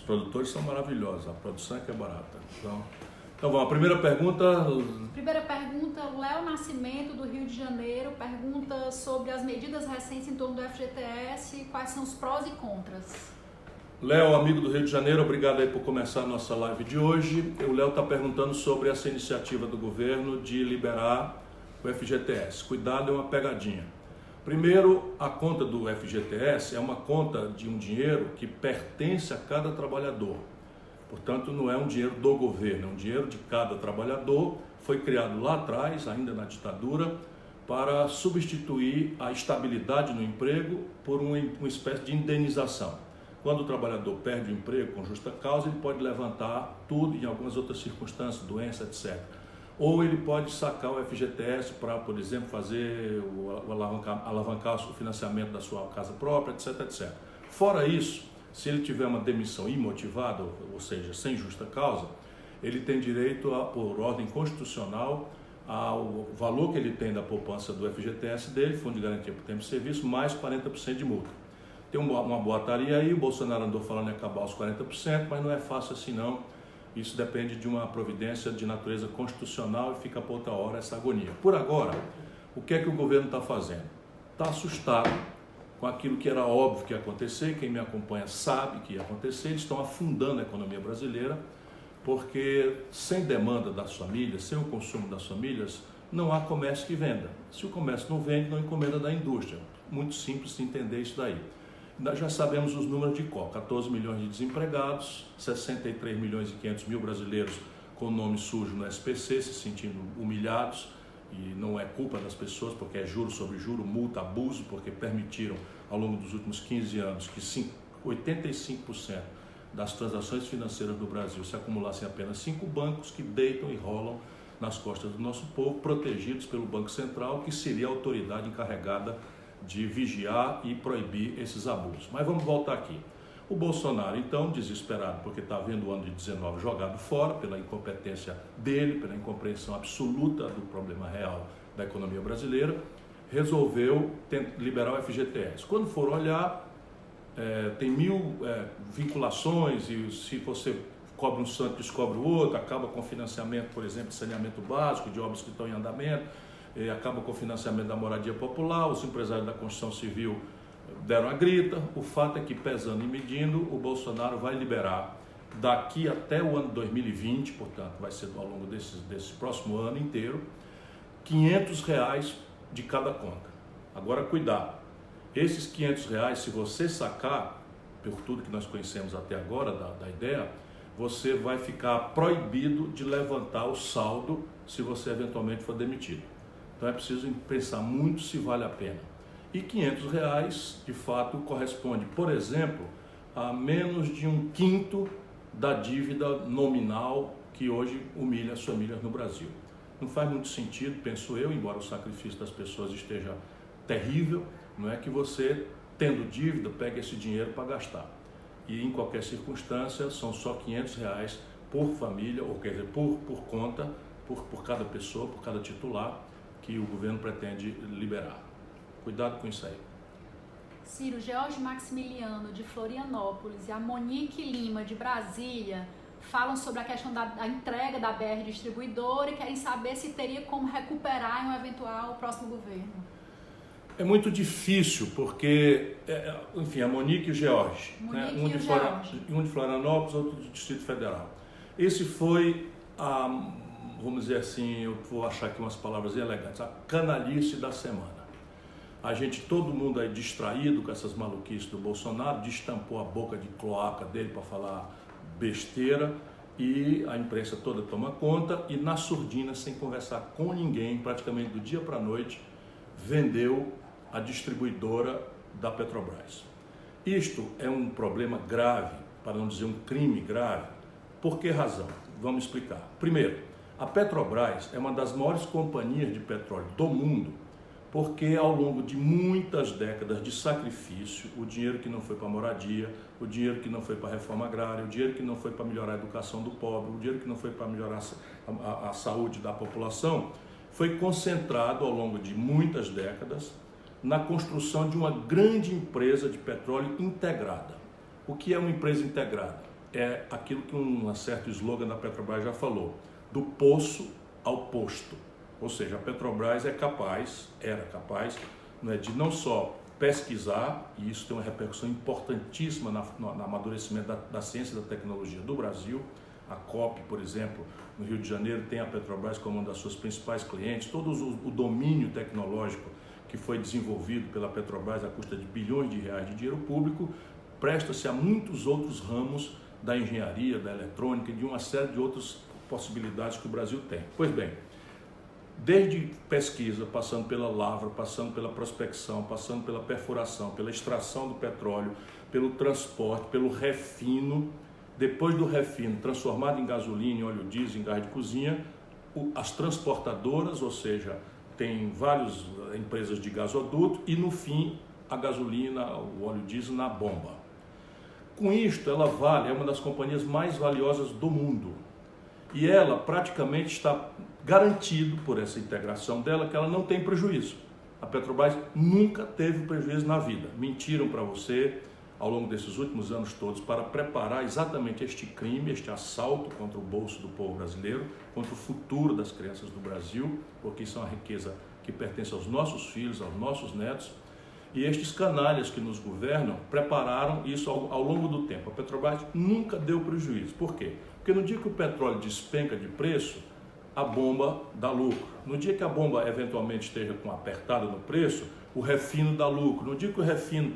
Os produtores são maravilhosos, a produção é que é barata. Então vamos, a primeira pergunta... Primeira pergunta, o Léo Nascimento, do Rio de Janeiro, pergunta sobre as medidas recentes em torno do FGTS, quais são os prós e contras. Léo, amigo do Rio de Janeiro, obrigado aí por começar a nossa live de hoje. O Léo está perguntando sobre essa iniciativa do governo de liberar o FGTS. Cuidado, é uma pegadinha. Primeiro, a conta do FGTS é uma conta de um dinheiro que pertence a cada trabalhador. Portanto, não é um dinheiro do governo, é um dinheiro de cada trabalhador. Foi criado lá atrás, ainda na ditadura, para substituir a estabilidade no emprego por uma espécie de indenização. Quando o trabalhador perde o emprego com justa causa, ele pode levantar tudo em algumas outras circunstâncias, doença, etc. Ou ele pode sacar o FGTS para, por exemplo, fazer alavancar o financiamento da sua casa própria, etc, etc. Fora isso, se ele tiver uma demissão imotivada, ou seja, sem justa causa, ele tem direito, por ordem constitucional, ao valor que ele tem da poupança do FGTS dele, Fundo de Garantia por Tempo de Serviço, mais 40% de multa. Tem uma boataria aí, o Bolsonaro andou falando em acabar os 40%, mas não é fácil assim não. Isso depende de uma providência de natureza constitucional e fica para outra hora essa agonia. Por agora, o que é que o governo está fazendo? Está assustado com aquilo que era óbvio que ia acontecer, quem me acompanha sabe que ia acontecer, eles estão afundando a economia brasileira, porque sem demanda das famílias, sem o consumo das famílias, não há comércio que venda. Se o comércio não vende, não encomenda da indústria. Muito simples de entender isso daí. Nós já sabemos os números de cor, 14 milhões de desempregados, 63 milhões e 500 mil brasileiros com nome sujo no SPC, se sentindo humilhados, e não é culpa das pessoas, porque é juro sobre juro, multa, abuso, porque permitiram ao longo dos últimos 15 anos que 85% das transações financeiras do Brasil se acumulassem em apenas 5 bancos que deitam e rolam nas costas do nosso povo, protegidos pelo Banco Central, que seria a autoridade encarregada de vigiar e proibir esses abusos. Mas vamos voltar aqui. O Bolsonaro, então, desesperado, porque está vendo o ano de 19 jogado fora, pela incompetência dele, pela incompreensão absoluta do problema real da economia brasileira, resolveu liberar o FGTS. Quando for olhar, tem 1000 vinculações, e se você cobre um santo, descobre o outro, acaba com financiamento, por exemplo, de saneamento básico, de obras que estão em andamento, acaba com o financiamento da moradia popular, os empresários da construção civil deram a grita. O fato é que, pesando e medindo, o Bolsonaro vai liberar daqui até o ano 2020, portanto vai ser ao longo desse próximo ano inteiro, R$500 de cada conta. Agora cuidado, esses R$500, se você sacar, por tudo que nós conhecemos até agora da ideia, você vai ficar proibido de levantar o saldo se você eventualmente for demitido. Então é preciso pensar muito se vale a pena. E R$500, de fato, corresponde, por exemplo, a menos de 1/5 da dívida nominal que hoje humilha as famílias no Brasil. Não faz muito sentido, penso eu, embora o sacrifício das pessoas esteja terrível, não é que você, tendo dívida, pegue esse dinheiro para gastar. E em qualquer circunstância, são só R$500 por família, ou quer dizer, por conta, por cada pessoa, por cada titular, que o governo pretende liberar. Cuidado com isso aí. Ciro, George Maximiliano, de Florianópolis, e a Monique Lima, de Brasília, falam sobre a questão da entrega da BR Distribuidora e querem saber se teria como recuperar em um eventual próximo governo. É muito difícil, porque, enfim, a Monique e o George, né? Um de Florianópolis, outro do Distrito Federal. Esse foi vamos dizer assim, eu vou achar aqui umas palavras elegantes, a canalice da semana. Todo mundo aí distraído com essas maluquices do Bolsonaro, destampou a boca de cloaca dele para falar besteira, e a imprensa toda toma conta, e na surdina, sem conversar com ninguém, praticamente do dia para a noite, vendeu a distribuidora da Petrobras. Isto é um problema grave, para não dizer um crime grave. Por que razão? Vamos explicar. Primeiro, a Petrobras é uma das maiores companhias de petróleo do mundo, porque ao longo de muitas décadas de sacrifício, o dinheiro que não foi para moradia, o dinheiro que não foi para a reforma agrária, o dinheiro que não foi para melhorar a educação do pobre, o dinheiro que não foi para melhorar a saúde da população, foi concentrado ao longo de muitas décadas na construção de uma grande empresa de petróleo integrada. O que é uma empresa integrada? é aquilo que um certo slogan da Petrobras já falou, do poço ao posto. Ou seja, a Petrobras era capaz, né, de não só pesquisar, e isso tem uma repercussão importantíssima no amadurecimento da ciência e da tecnologia do Brasil. A COP, por exemplo, no Rio de Janeiro, tem a Petrobras como uma das suas principais clientes. Todo o domínio tecnológico que foi desenvolvido pela Petrobras à custa de bilhões de reais de dinheiro público, presta-se a muitos outros ramos da engenharia, da eletrônica e de uma série de outras possibilidades que o Brasil tem. Pois bem, desde pesquisa, passando pela lavra, passando pela prospecção, passando pela perfuração, pela extração do petróleo, pelo transporte, pelo refino, depois do refino transformado em gasolina, em óleo diesel, em gás de cozinha, as transportadoras, ou seja, tem várias empresas de gasoduto e no fim a gasolina, o óleo diesel na bomba. Com isto ela é uma das companhias mais valiosas do mundo e ela praticamente está garantido por essa integração dela que ela não tem prejuízo. A Petrobras nunca teve prejuízo na vida. Mentiram para você ao longo desses últimos anos todos para preparar exatamente este crime, este assalto contra o bolso do povo brasileiro, contra o futuro das crianças do Brasil, porque isso é uma riqueza que pertence aos nossos filhos, aos nossos netos. E estes canalhas que nos governam prepararam isso ao longo do tempo. A Petrobras nunca deu prejuízo. Por quê? Porque no dia que o petróleo despenca de preço, a bomba dá lucro. No dia que a bomba eventualmente esteja com apertada no preço, o refino dá lucro. No dia que o refino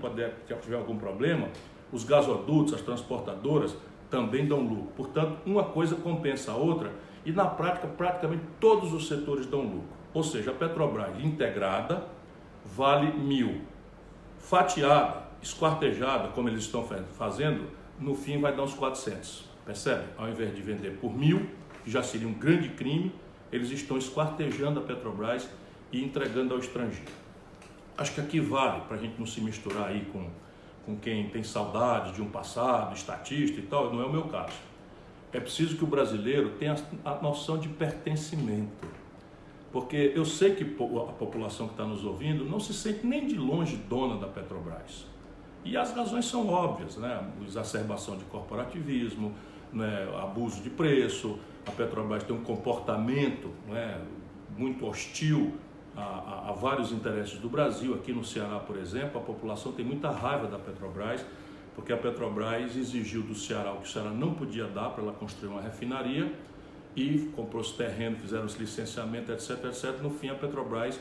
tiver algum problema, os gasodutos, as transportadoras também dão lucro. Portanto, uma coisa compensa a outra e na prática praticamente todos os setores dão lucro. Ou seja, a Petrobras integrada vale 1.000. Fatiada, esquartejada, como eles estão fazendo, no fim vai dar uns 400. Percebe? Ao invés de vender por 1.000, que já seria um grande crime, eles estão esquartejando a Petrobras e entregando ao estrangeiro. Acho que aqui vale, para a gente não se misturar aí com quem tem saudade de um passado, estatista e tal, não é o meu caso. É preciso que o brasileiro tenha a noção de pertencimento. Porque eu sei que a população que está nos ouvindo não se sente nem de longe dona da Petrobras. E as razões são óbvias, né? Exacerbação de corporativismo, né? Abuso de preço, a Petrobras tem um comportamento, né, muito hostil a vários interesses do Brasil. Aqui no Ceará, por exemplo, a população tem muita raiva da Petrobras, porque a Petrobras exigiu do Ceará o que o Ceará não podia dar para ela construir uma refinaria, e comprou os terrenos, fizeram os licenciamentos, etc, etc. No fim, a Petrobras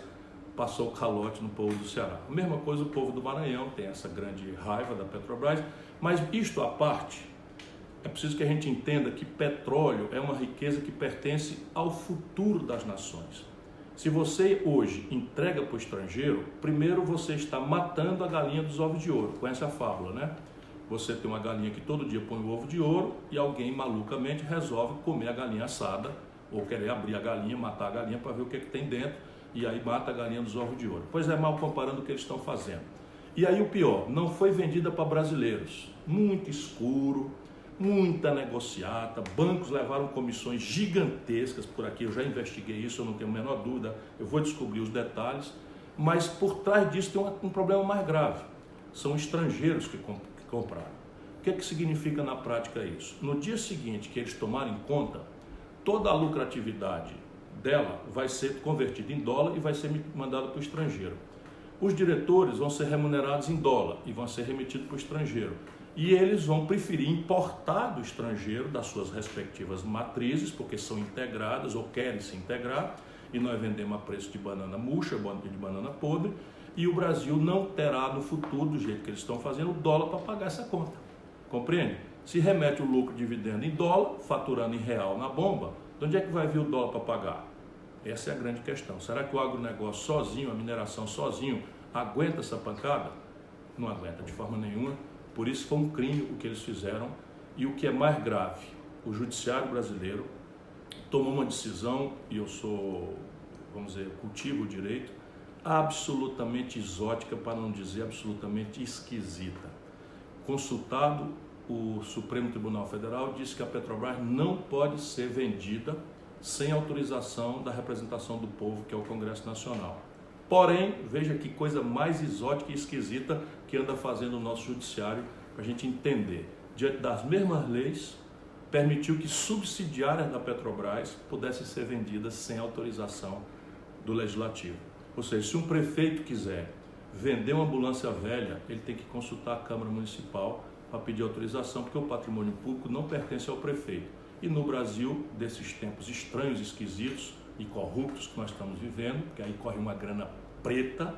passou o calote no povo do Ceará. A mesma coisa o povo do Maranhão tem essa grande raiva da Petrobras, mas isto à parte, é preciso que a gente entenda que petróleo é uma riqueza que pertence ao futuro das nações. Se você hoje entrega para o estrangeiro, primeiro você está matando a galinha dos ovos de ouro. Conhece a fábula, né? Você tem uma galinha que todo dia põe o ovo de ouro e alguém malucamente resolve comer a galinha assada ou querer abrir a galinha, matar a galinha para ver o que tem dentro e aí mata a galinha dos ovos de ouro. Pois é, mal comparando o que eles estão fazendo. E aí o pior, não foi vendida para brasileiros. Muito escuro, muita negociata, bancos levaram comissões gigantescas por aqui, eu já investiguei isso, eu não tenho a menor dúvida, eu vou descobrir os detalhes, mas por trás disso tem um problema mais grave, são estrangeiros que compraram. O que significa na prática isso? No dia seguinte que eles tomarem conta, toda a lucratividade dela vai ser convertida em dólar e vai ser mandada para o estrangeiro. Os diretores vão ser remunerados em dólar e vão ser remetidos para o estrangeiro. E eles vão preferir importar do estrangeiro, das suas respectivas matrizes, porque são integradas ou querem se integrar, e nós vendemos a preço de banana murcha, de banana podre, e o Brasil não terá no futuro, do jeito que eles estão fazendo, o dólar para pagar essa conta. Compreende? Se remete o lucro dividendo em dólar, faturando em real na bomba, de onde é que vai vir o dólar para pagar? Essa é a grande questão. Será que o agronegócio sozinho, a mineração sozinho, aguenta essa pancada? Não aguenta de forma nenhuma. Por isso foi um crime o que eles fizeram. E o que é mais grave, o judiciário brasileiro tomou uma decisão, e eu sou, vamos dizer, cultivo o direito, absolutamente exótica, para não dizer absolutamente esquisita. Consultado, o Supremo Tribunal Federal disse que a Petrobras não pode ser vendida sem autorização da representação do povo, que é o Congresso Nacional. Porém, veja que coisa mais exótica e esquisita que anda fazendo o nosso judiciário para a gente entender. diante das mesmas leis, permitiu que subsidiárias da Petrobras pudessem ser vendidas sem autorização do Legislativo. Ou seja, se um prefeito quiser vender uma ambulância velha, ele tem que consultar a Câmara Municipal para pedir autorização, porque o patrimônio público não pertence ao prefeito. E no Brasil, desses tempos estranhos, esquisitos e corruptos que nós estamos vivendo, porque aí corre uma grana preta,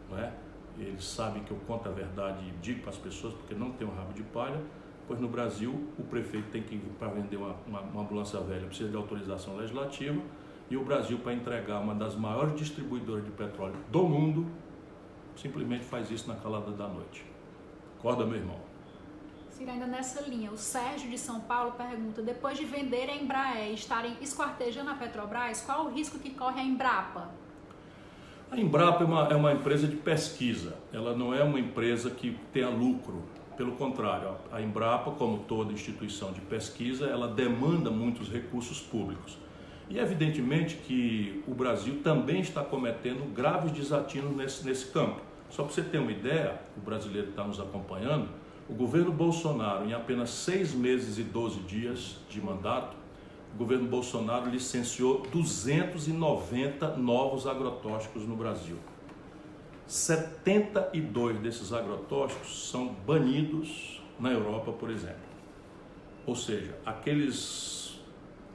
não é? Eles sabem que eu conto a verdade e digo para as pessoas, porque não tem um rabo de palha, pois no Brasil o prefeito tem que, para vender uma ambulância velha, precisa de autorização legislativa, e o Brasil, para entregar uma das maiores distribuidoras de petróleo do mundo, simplesmente faz isso na calada da noite. Acorda, meu irmão. Ciro, ainda nessa linha, o Sérgio de São Paulo pergunta, depois de vender a Embraer e estarem esquartejando a Petrobras, qual o risco que corre a Embrapa? A Embrapa é uma empresa de pesquisa, ela não é uma empresa que tenha lucro. Pelo contrário, a Embrapa, como toda instituição de pesquisa, ela demanda muitos recursos públicos. E evidentemente que o Brasil também está cometendo graves desatinos nesse campo. Só para você ter uma ideia, o brasileiro que está nos acompanhando, o governo Bolsonaro, em apenas 6 meses e 12 dias de mandato, o governo Bolsonaro licenciou 290 novos agrotóxicos no Brasil. 72 desses agrotóxicos são banidos na Europa, por exemplo. Ou seja, aqueles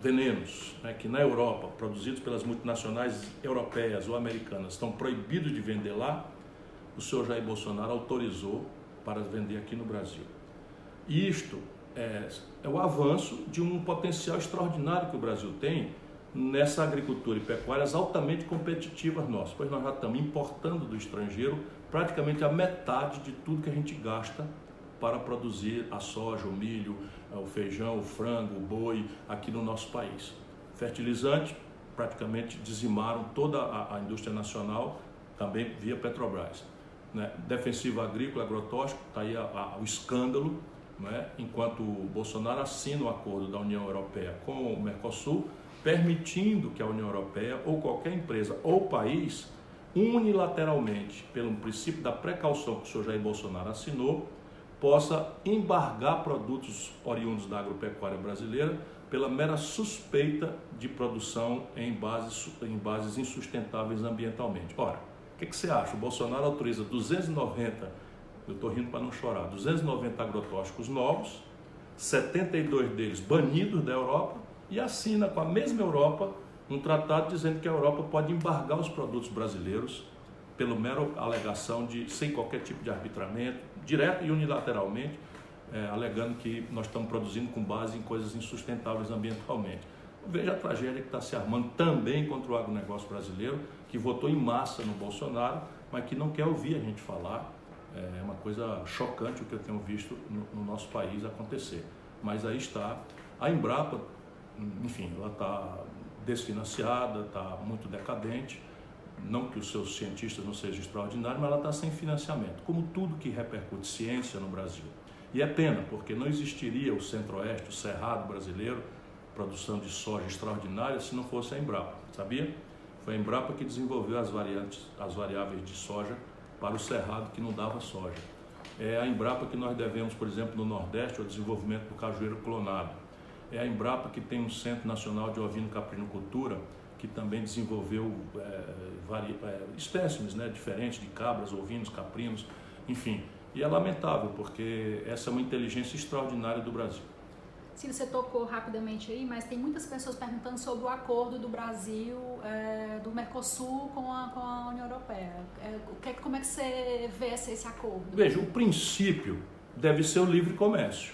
venenos, né, que na Europa, produzidos pelas multinacionais europeias ou americanas, estão proibidos de vender lá, o senhor Jair Bolsonaro autorizou para vender aqui no Brasil. E isto é o avanço de um potencial extraordinário que o Brasil tem nessa agricultura e pecuárias altamente competitivas nossas, pois nós já estamos importando do estrangeiro praticamente a metade de tudo que a gente gasta para produzir a soja, o milho, o feijão, o frango, o boi aqui no nosso país. Fertilizante, praticamente dizimaram toda a indústria nacional, também via Petrobras. Né? Defensivo agrícola, agrotóxico, está aí o escândalo, né? Enquanto o Bolsonaro assina o acordo da União Europeia com o Mercosul, permitindo que a União Europeia ou qualquer empresa ou país, unilateralmente, pelo princípio da precaução que o senhor Jair Bolsonaro assinou, possa embargar produtos oriundos da agropecuária brasileira pela mera suspeita de produção em bases insustentáveis ambientalmente. Ora, o que você acha? O Bolsonaro autoriza 290, eu estou rindo para não chorar, 290 agrotóxicos novos, 72 deles banidos da Europa, e assina com a mesma Europa um tratado dizendo que a Europa pode embargar os produtos brasileiros pelo mero alegação de, sem qualquer tipo de arbitramento, direto e unilateralmente, alegando que nós estamos produzindo com base em coisas insustentáveis ambientalmente. Veja a tragédia que está se armando também contra o agronegócio brasileiro, que votou em massa no Bolsonaro, mas que não quer ouvir a gente falar. É uma coisa chocante o que eu tenho visto no nosso país acontecer. Mas aí está a Embrapa, enfim, ela está desfinanciada, está muito decadente. Não que os seus cientistas não sejam extraordinários, mas ela está sem financiamento, como tudo que repercute ciência no Brasil. E é pena, porque não existiria o Centro-Oeste, o Cerrado brasileiro, produção de soja extraordinária, se não fosse a Embrapa, sabia? Foi a Embrapa que desenvolveu as variáveis de soja para o Cerrado, que não dava soja. É a Embrapa que nós devemos, por exemplo, no Nordeste, o desenvolvimento do cajueiro clonado. É a Embrapa que tem um Centro Nacional de Ovino-Caprinocultura, que também desenvolveu espécimes, né, diferentes de cabras, ovinos, caprinos, enfim. E é lamentável, porque essa é uma inteligência extraordinária do Brasil. Ciro, você tocou rapidamente aí, mas tem muitas pessoas perguntando sobre o acordo do Brasil, do Mercosul com a União Europeia. Como é que você vê esse acordo? Veja, o princípio deve ser o livre comércio.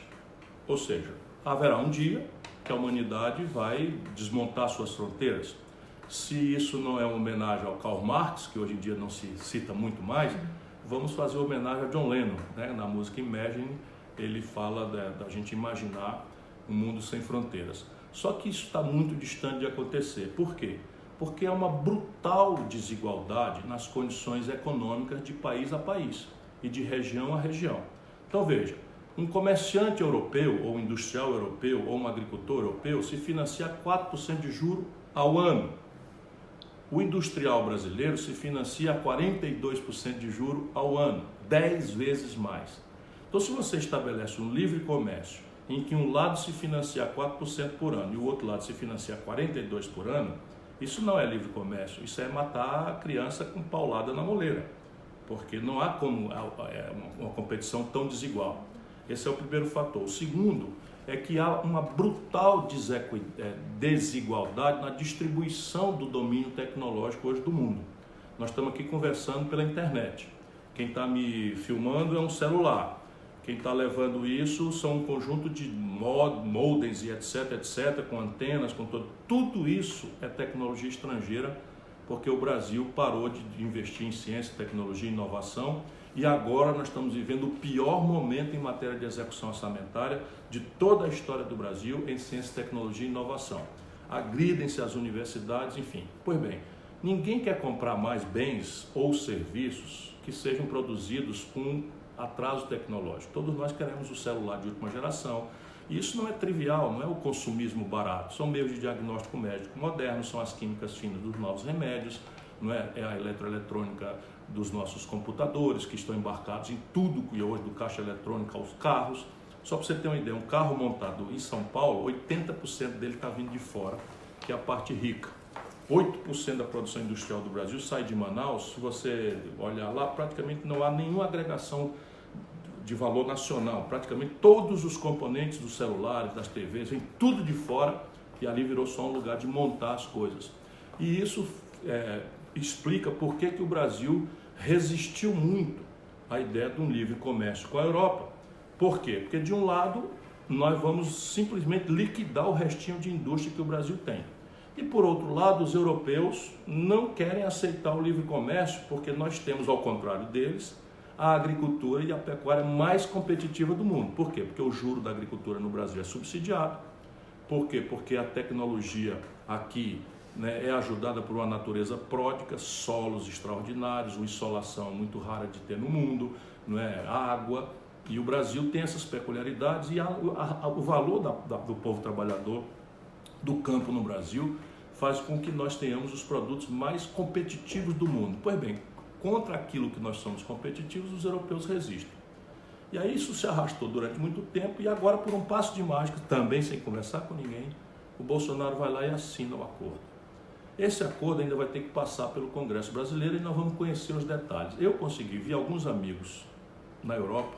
Ou seja, haverá um dia que a humanidade vai desmontar suas fronteiras. Se isso não é uma homenagem ao Karl Marx, que hoje em dia não se cita muito mais, vamos fazer homenagem a John Lennon, né? Na música Imagine, ele fala da gente imaginar um mundo sem fronteiras. Só que isso está muito distante de acontecer. Por quê? Porque é uma brutal desigualdade nas condições econômicas de país a país e de região a região. Então veja, um comerciante europeu, ou industrial europeu, ou um agricultor europeu se financia 4% de juro ao ano. O industrial brasileiro se financia a 42% de juro ao ano, 10 vezes mais. Então, se você estabelece um livre comércio, em que um lado se financia 4% por ano e o outro lado se financia 42% por ano, isso não é livre comércio, isso é matar a criança com paulada na moleira, porque não há como uma competição tão desigual. Esse é o primeiro fator. O segundo é que há uma brutal desigualdade na distribuição do domínio tecnológico hoje do mundo. Nós estamos aqui conversando pela internet. Quem está me filmando é um celular. Quem está levando isso são um conjunto de modems e etc, com antenas, com tudo isso é tecnologia estrangeira, porque o Brasil parou de investir em ciência, tecnologia e inovação, e agora nós estamos vivendo o pior momento em matéria de execução orçamentária de toda a história do Brasil em ciência, tecnologia e inovação. Agridem-se as universidades, enfim. Pois bem, ninguém quer comprar mais bens ou serviços que sejam produzidos com atraso tecnológico. Todos nós queremos o celular de última geração. E isso não é trivial, não é o consumismo barato. São meios de diagnóstico médico modernos, são as químicas finas dos novos remédios, não é? É a eletroeletrônica dos nossos computadores que estão embarcados em tudo, e hoje do caixa eletrônico aos carros. Só para você ter uma ideia, um carro montado em São Paulo, 80% dele está vindo de fora, que é a parte rica. 8% da produção industrial do Brasil sai de Manaus. Se você olhar lá, praticamente não há nenhuma agregação de valor nacional. Praticamente todos os componentes dos celulares, das TVs, vem tudo de fora, e ali virou só um lugar de montar as coisas. E isso explica por que o Brasil resistiu muito à ideia de um livre comércio com a Europa. Por quê? Porque de um lado nós vamos simplesmente liquidar o restinho de indústria que o Brasil tem. E por outro lado, os europeus não querem aceitar o livre comércio, porque nós temos, ao contrário deles, a agricultura e a pecuária mais competitiva do mundo. Por quê? Porque o juro da agricultura no Brasil é subsidiado. Por quê? Porque a tecnologia aqui, né, é ajudada por uma natureza pródica, solos extraordinários, uma insolação muito rara de ter no mundo, não é? Água. E o Brasil tem essas peculiaridades, e o valor do povo trabalhador do campo no Brasil faz com que nós tenhamos os produtos mais competitivos do mundo. Pois bem, contra aquilo que nós somos competitivos, os europeus resistem. E aí isso se arrastou durante muito tempo, e agora, por um passo de mágica, também sem conversar com ninguém, o Bolsonaro vai lá e assina o acordo. Esse acordo ainda vai ter que passar pelo Congresso brasileiro, e nós vamos conhecer os detalhes. Eu consegui, vi alguns amigos na Europa,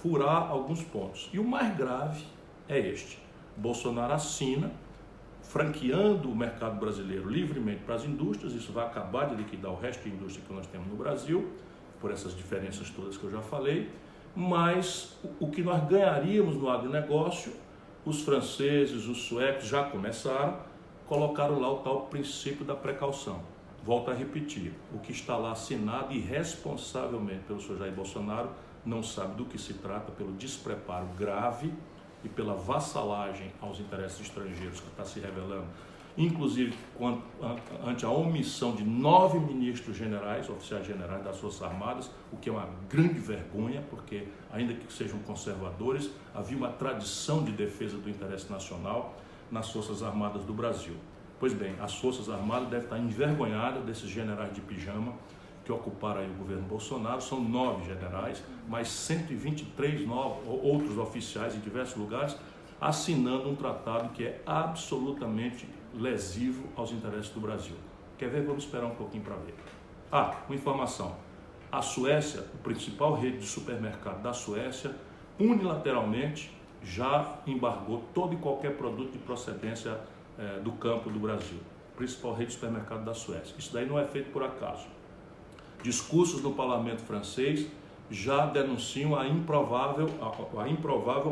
furar alguns pontos. E o mais grave é este: Bolsonaro assina, franqueando o mercado brasileiro livremente para as indústrias. Isso vai acabar de liquidar o resto de indústria que nós temos no Brasil, por essas diferenças todas que eu já falei. Mas o que nós ganharíamos no agronegócio, os franceses, os suecos já começaram, colocaram lá o tal princípio da precaução. Volto a repetir, o que está lá assinado irresponsavelmente pelo senhor Jair Bolsonaro não sabe do que se trata, pelo despreparo grave e pela vassalagem aos interesses estrangeiros que está se revelando, inclusive ante a omissão de 9 ministros generais, oficiais generais das Forças Armadas, o que é uma grande vergonha, porque, ainda que sejam conservadores, havia uma tradição de defesa do interesse nacional nas Forças Armadas do Brasil. Pois bem, as Forças Armadas devem estar envergonhadas desses generais de pijama que ocuparam aí o governo Bolsonaro. São 9 generais, mais 123 outros oficiais em diversos lugares, assinando um tratado que é absolutamente lesivo aos interesses do Brasil. Quer ver? Vamos esperar um pouquinho para ver. Uma informação. A Suécia, o principal rede de supermercado da Suécia, unilateralmente já embargou todo e qualquer produto de procedência do campo do Brasil. Principal rede de supermercado da Suécia. Isso daí não é feito por acaso. Discursos no parlamento francês já denunciam a improvável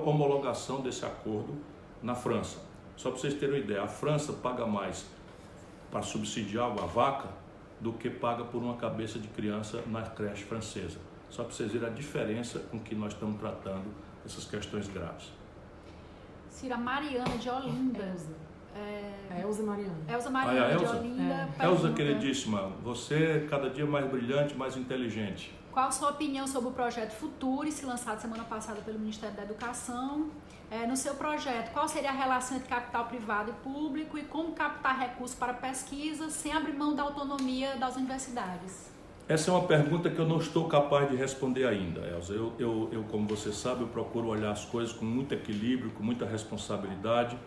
homologação desse acordo na França. Só para vocês terem uma ideia, a França paga mais para subsidiar a vaca do que paga por uma cabeça de criança na creche francesa. Só para vocês verem a diferença com que nós estamos tratando essas questões graves. Cira, Mariana de Olinda. Elza Mariana. Elza Mariana de Olinda. Elza, queridíssima, você é cada dia mais brilhante, mais inteligente. Qual a sua opinião sobre o projeto Futurice, lançado semana passada pelo Ministério da Educação? No seu projeto, qual seria a relação entre capital privado e público, e como captar recursos para pesquisa sem abrir mão da autonomia das universidades? Essa é uma pergunta que eu não estou capaz de responder ainda, Elza. Eu, como você sabe, eu procuro olhar as coisas com muito equilíbrio, com muita responsabilidade,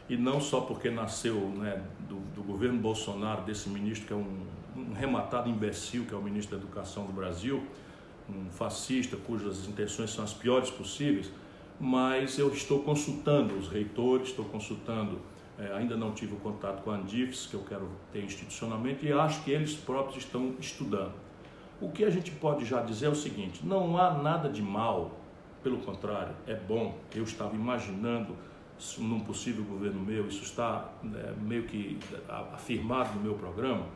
e não só porque nasceu, né, do governo Bolsonaro, desse ministro que é um rematado imbecil, que é o ministro da Educação do Brasil, um fascista cujas intenções são as piores possíveis, mas eu estou consultando os reitores, estou consultando, ainda não tive o contato com a Andifes, que eu quero ter institucionalmente, e acho que eles próprios estão estudando. O que a gente pode já dizer é o seguinte: não há nada de mal, pelo contrário, é bom. Eu estava imaginando, num possível governo meu, isso está meio que afirmado no meu programa,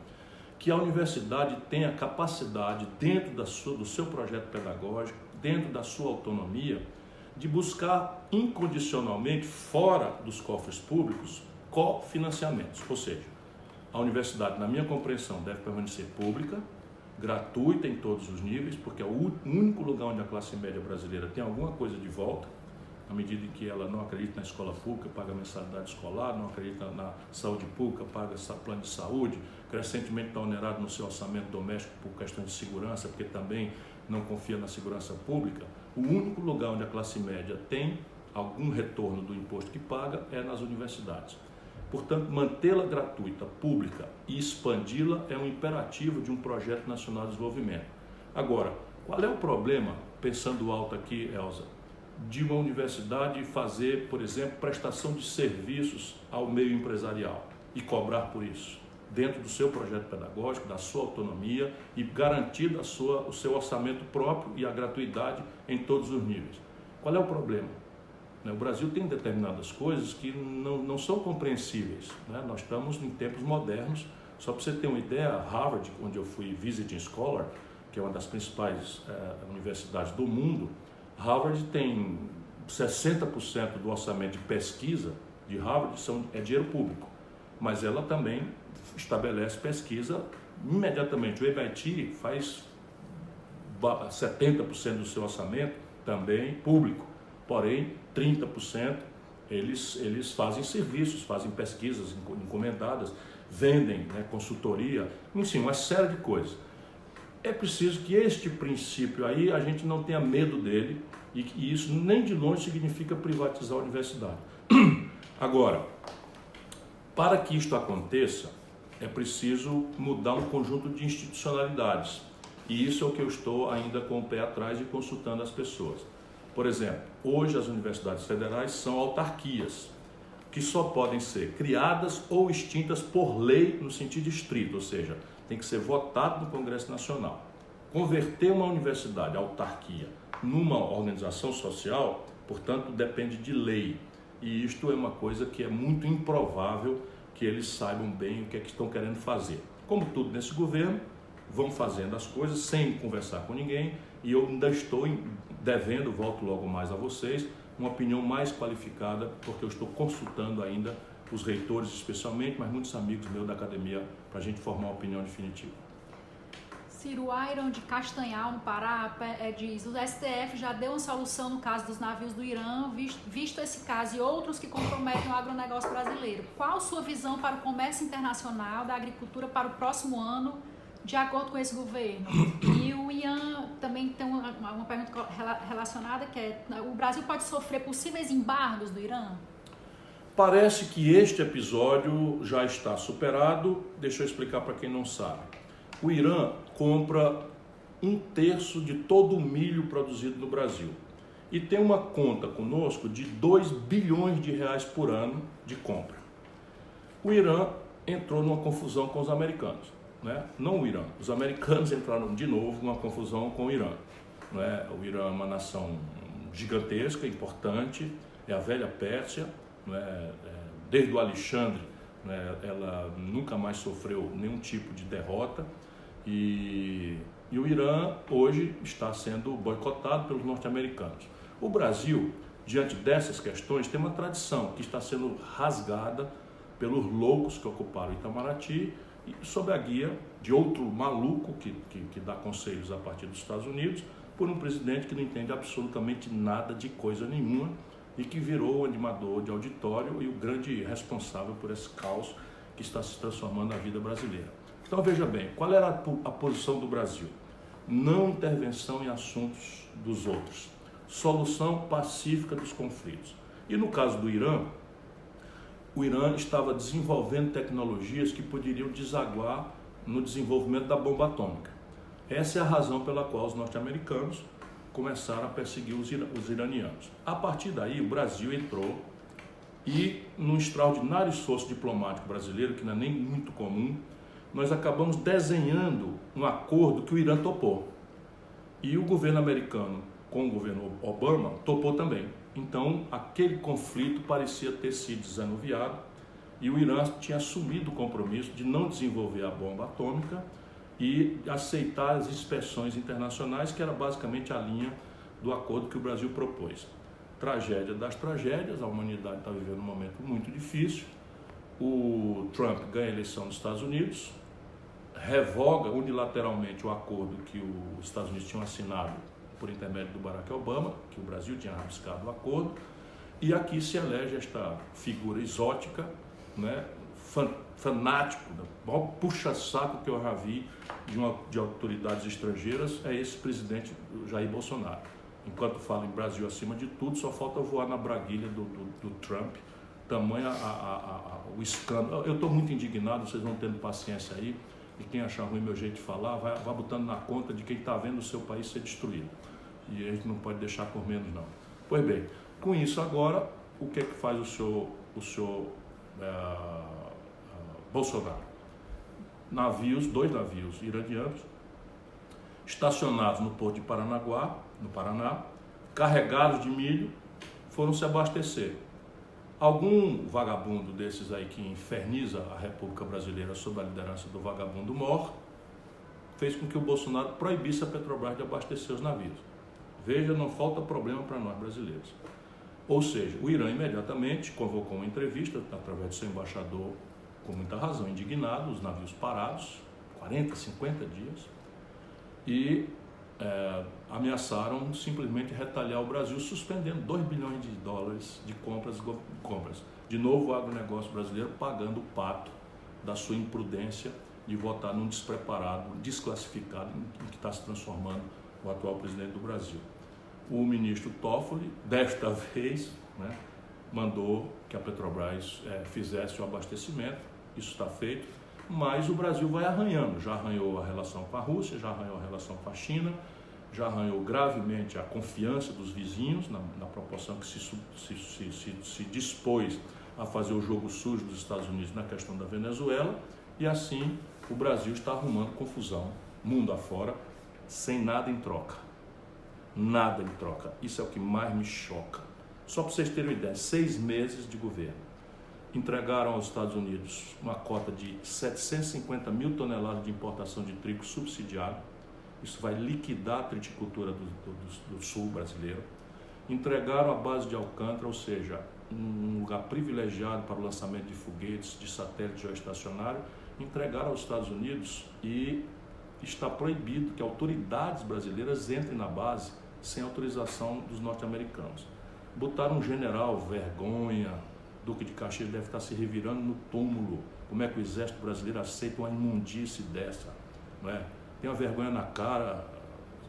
que a universidade tenha capacidade, dentro do seu projeto pedagógico, dentro da sua autonomia, de buscar incondicionalmente, fora dos cofres públicos, cofinanciamentos. Ou seja, a universidade, na minha compreensão, deve permanecer pública, gratuita em todos os níveis, porque é o único lugar onde a classe média brasileira tem alguma coisa de volta, à medida em que ela não acredita na escola pública, paga mensalidade escolar, não acredita na saúde pública, paga plano de saúde, crescentemente está onerado no seu orçamento doméstico por questão de segurança, porque também não confia na segurança pública. O único lugar onde a classe média tem algum retorno do imposto que paga é nas universidades. Portanto, mantê-la gratuita, pública e expandi-la é um imperativo de um projeto nacional de desenvolvimento. Agora, qual é o problema, pensando alto aqui, Elza, de uma universidade fazer, por exemplo, prestação de serviços ao meio empresarial e cobrar por isso, dentro do seu projeto pedagógico, da sua autonomia e garantir o seu orçamento próprio e a gratuidade em todos os níveis? Qual é o problema? O Brasil tem determinadas coisas que não são compreensíveis, né? Nós estamos em tempos modernos. Só para você ter uma ideia, Harvard, onde eu fui visiting scholar, que é uma das principais universidades do mundo, Harvard tem 60% do orçamento de pesquisa de Harvard é dinheiro público, mas ela também estabelece pesquisa imediatamente. O MIT faz 70% do seu orçamento também público, porém 30% eles fazem serviços, fazem pesquisas encomendadas, vendem, né, consultoria, enfim, uma série de coisas. É preciso que este princípio aí a gente não tenha medo dele, e isso nem de longe significa privatizar a universidade. Agora, para que isto aconteça, é preciso mudar um conjunto de institucionalidades, e isso é o que eu estou ainda com o pé atrás e consultando as pessoas. Por exemplo, hoje as universidades federais são autarquias, que só podem ser criadas ou extintas por lei no sentido estrito, ou seja, tem que ser votado no Congresso Nacional. Converter uma universidade, autarquia, numa organização social, portanto, depende de lei. E isto é uma coisa que é muito improvável que eles saibam bem o que é que estão querendo fazer. Como tudo nesse governo, vão fazendo as coisas sem conversar com ninguém, e eu ainda estou devendo, volto logo mais a vocês, uma opinião mais qualificada, porque eu estou consultando ainda os reitores especialmente, mas muitos amigos meus da academia, para a gente formar uma opinião definitiva. Ciro Iron de Castanhal, no Pará, diz: o STF já deu uma solução no caso dos navios do Irã, visto esse caso e outros que comprometem o agronegócio brasileiro. Qual sua visão para o comércio internacional da agricultura para o próximo ano, de acordo com esse governo? E o Ian também tem uma pergunta relacionada, que é: o Brasil pode sofrer possíveis embargos do Irã? Parece que este episódio já está superado. Deixa eu explicar para quem não sabe. O Irã compra 1/3 de todo o milho produzido no Brasil e tem uma conta conosco de 2 bilhões de reais por ano de compra. O Irã entrou numa confusão com os americanos, né? Não o Irã, os americanos entraram de novo numa confusão com o Irã, né? O Irã é uma nação gigantesca, importante, é a velha Pérsia, né? Desde o Alexandre, né? Ela nunca mais sofreu nenhum tipo de derrota. E o Irã hoje está sendo boicotado pelos norte-americanos. O Brasil, diante dessas questões, tem uma tradição que está sendo rasgada pelos loucos que ocuparam Itamaraty, e sob a guia de outro maluco que dá conselhos a partir dos Estados Unidos, por um presidente que não entende absolutamente nada de coisa nenhuma e que virou o animador de auditório e o grande responsável por esse caos que está se transformando na vida brasileira. Então veja bem, qual era a posição do Brasil? Não intervenção em assuntos dos outros, solução pacífica dos conflitos. E no caso do Irã, o Irã estava desenvolvendo tecnologias que poderiam desaguar no desenvolvimento da bomba atômica. Essa é a razão pela qual os norte-americanos começaram a perseguir os iranianos. A partir daí, o Brasil entrou e, num extraordinário esforço diplomático brasileiro, que não é nem muito comum, nós acabamos desenhando um acordo que o Irã topou. E o governo americano, com o governo Obama, topou também. Então, aquele conflito parecia ter sido desanuviado e o Irã tinha assumido o compromisso de não desenvolver a bomba atômica e aceitar as inspeções internacionais, que era basicamente a linha do acordo que o Brasil propôs. Tragédia das tragédias, a humanidade está vivendo um momento muito difícil. O Trump ganha a eleição nos Estados Unidos, revoga unilateralmente o acordo que os Estados Unidos tinham assinado por intermédio do Barack Obama, que o Brasil tinha rabiscado o acordo, e aqui se elege esta figura exótica, né, fanático, o maior puxa-saco que eu já vi de autoridades estrangeiras é esse presidente Jair Bolsonaro. Enquanto fala em Brasil acima de tudo, só falta voar na braguilha do Trump, tamanho o escândalo. Eu estou muito indignado, vocês vão tendo paciência aí, e quem achar ruim meu jeito de falar, vai botando na conta de quem está vendo o seu país ser destruído. E a gente não pode deixar por menos, não. Pois bem, com isso agora, o que é que faz o senhor Bolsonaro? Dois navios iranianos, estacionados no porto de Paranaguá, no Paraná, carregados de milho, foram se abastecer. Algum vagabundo desses aí que inferniza a República Brasileira sob a liderança do vagabundo Mor, fez com que o Bolsonaro proibisse a Petrobras de abastecer os navios. Veja, não falta problema para nós brasileiros. Ou seja, o Irã imediatamente convocou uma entrevista, através do seu embaixador, com muita razão, indignado, os navios parados, 40, 50 dias, e ameaçaram simplesmente retaliar o Brasil, suspendendo 2 bilhões de dólares de compras. De novo, o agronegócio brasileiro pagando o pato da sua imprudência de votar num despreparado, desclassificado, em que está se transformando o atual presidente do Brasil. O ministro Toffoli, desta vez, né, mandou que a Petrobras fizesse o abastecimento, isso está feito, mas o Brasil vai arranhando, já arranhou a relação com a Rússia, já arranhou a relação com a China, já arranhou gravemente a confiança dos vizinhos, na proporção que se dispôs a fazer o jogo sujo dos Estados Unidos na questão da Venezuela, e assim o Brasil está arrumando confusão, mundo afora, sem nada em troca. Nada em troca. Isso é o que mais me choca. Só para vocês terem uma ideia, 6 meses de governo. Entregaram aos Estados Unidos uma cota de 750 mil toneladas de importação de trigo subsidiado. Isso vai liquidar a triticultura do sul brasileiro. Entregaram a base de Alcântara, ou seja, um lugar privilegiado para o lançamento de foguetes, de satélites geoestacionários. Entregaram aos Estados Unidos e está proibido que autoridades brasileiras entrem na base sem autorização dos norte-americanos. Botaram um general vergonha, Duque de Caxias deve estar se revirando no túmulo. Como é que o exército brasileiro aceita uma imundície dessa? Não é? Tem uma vergonha na cara,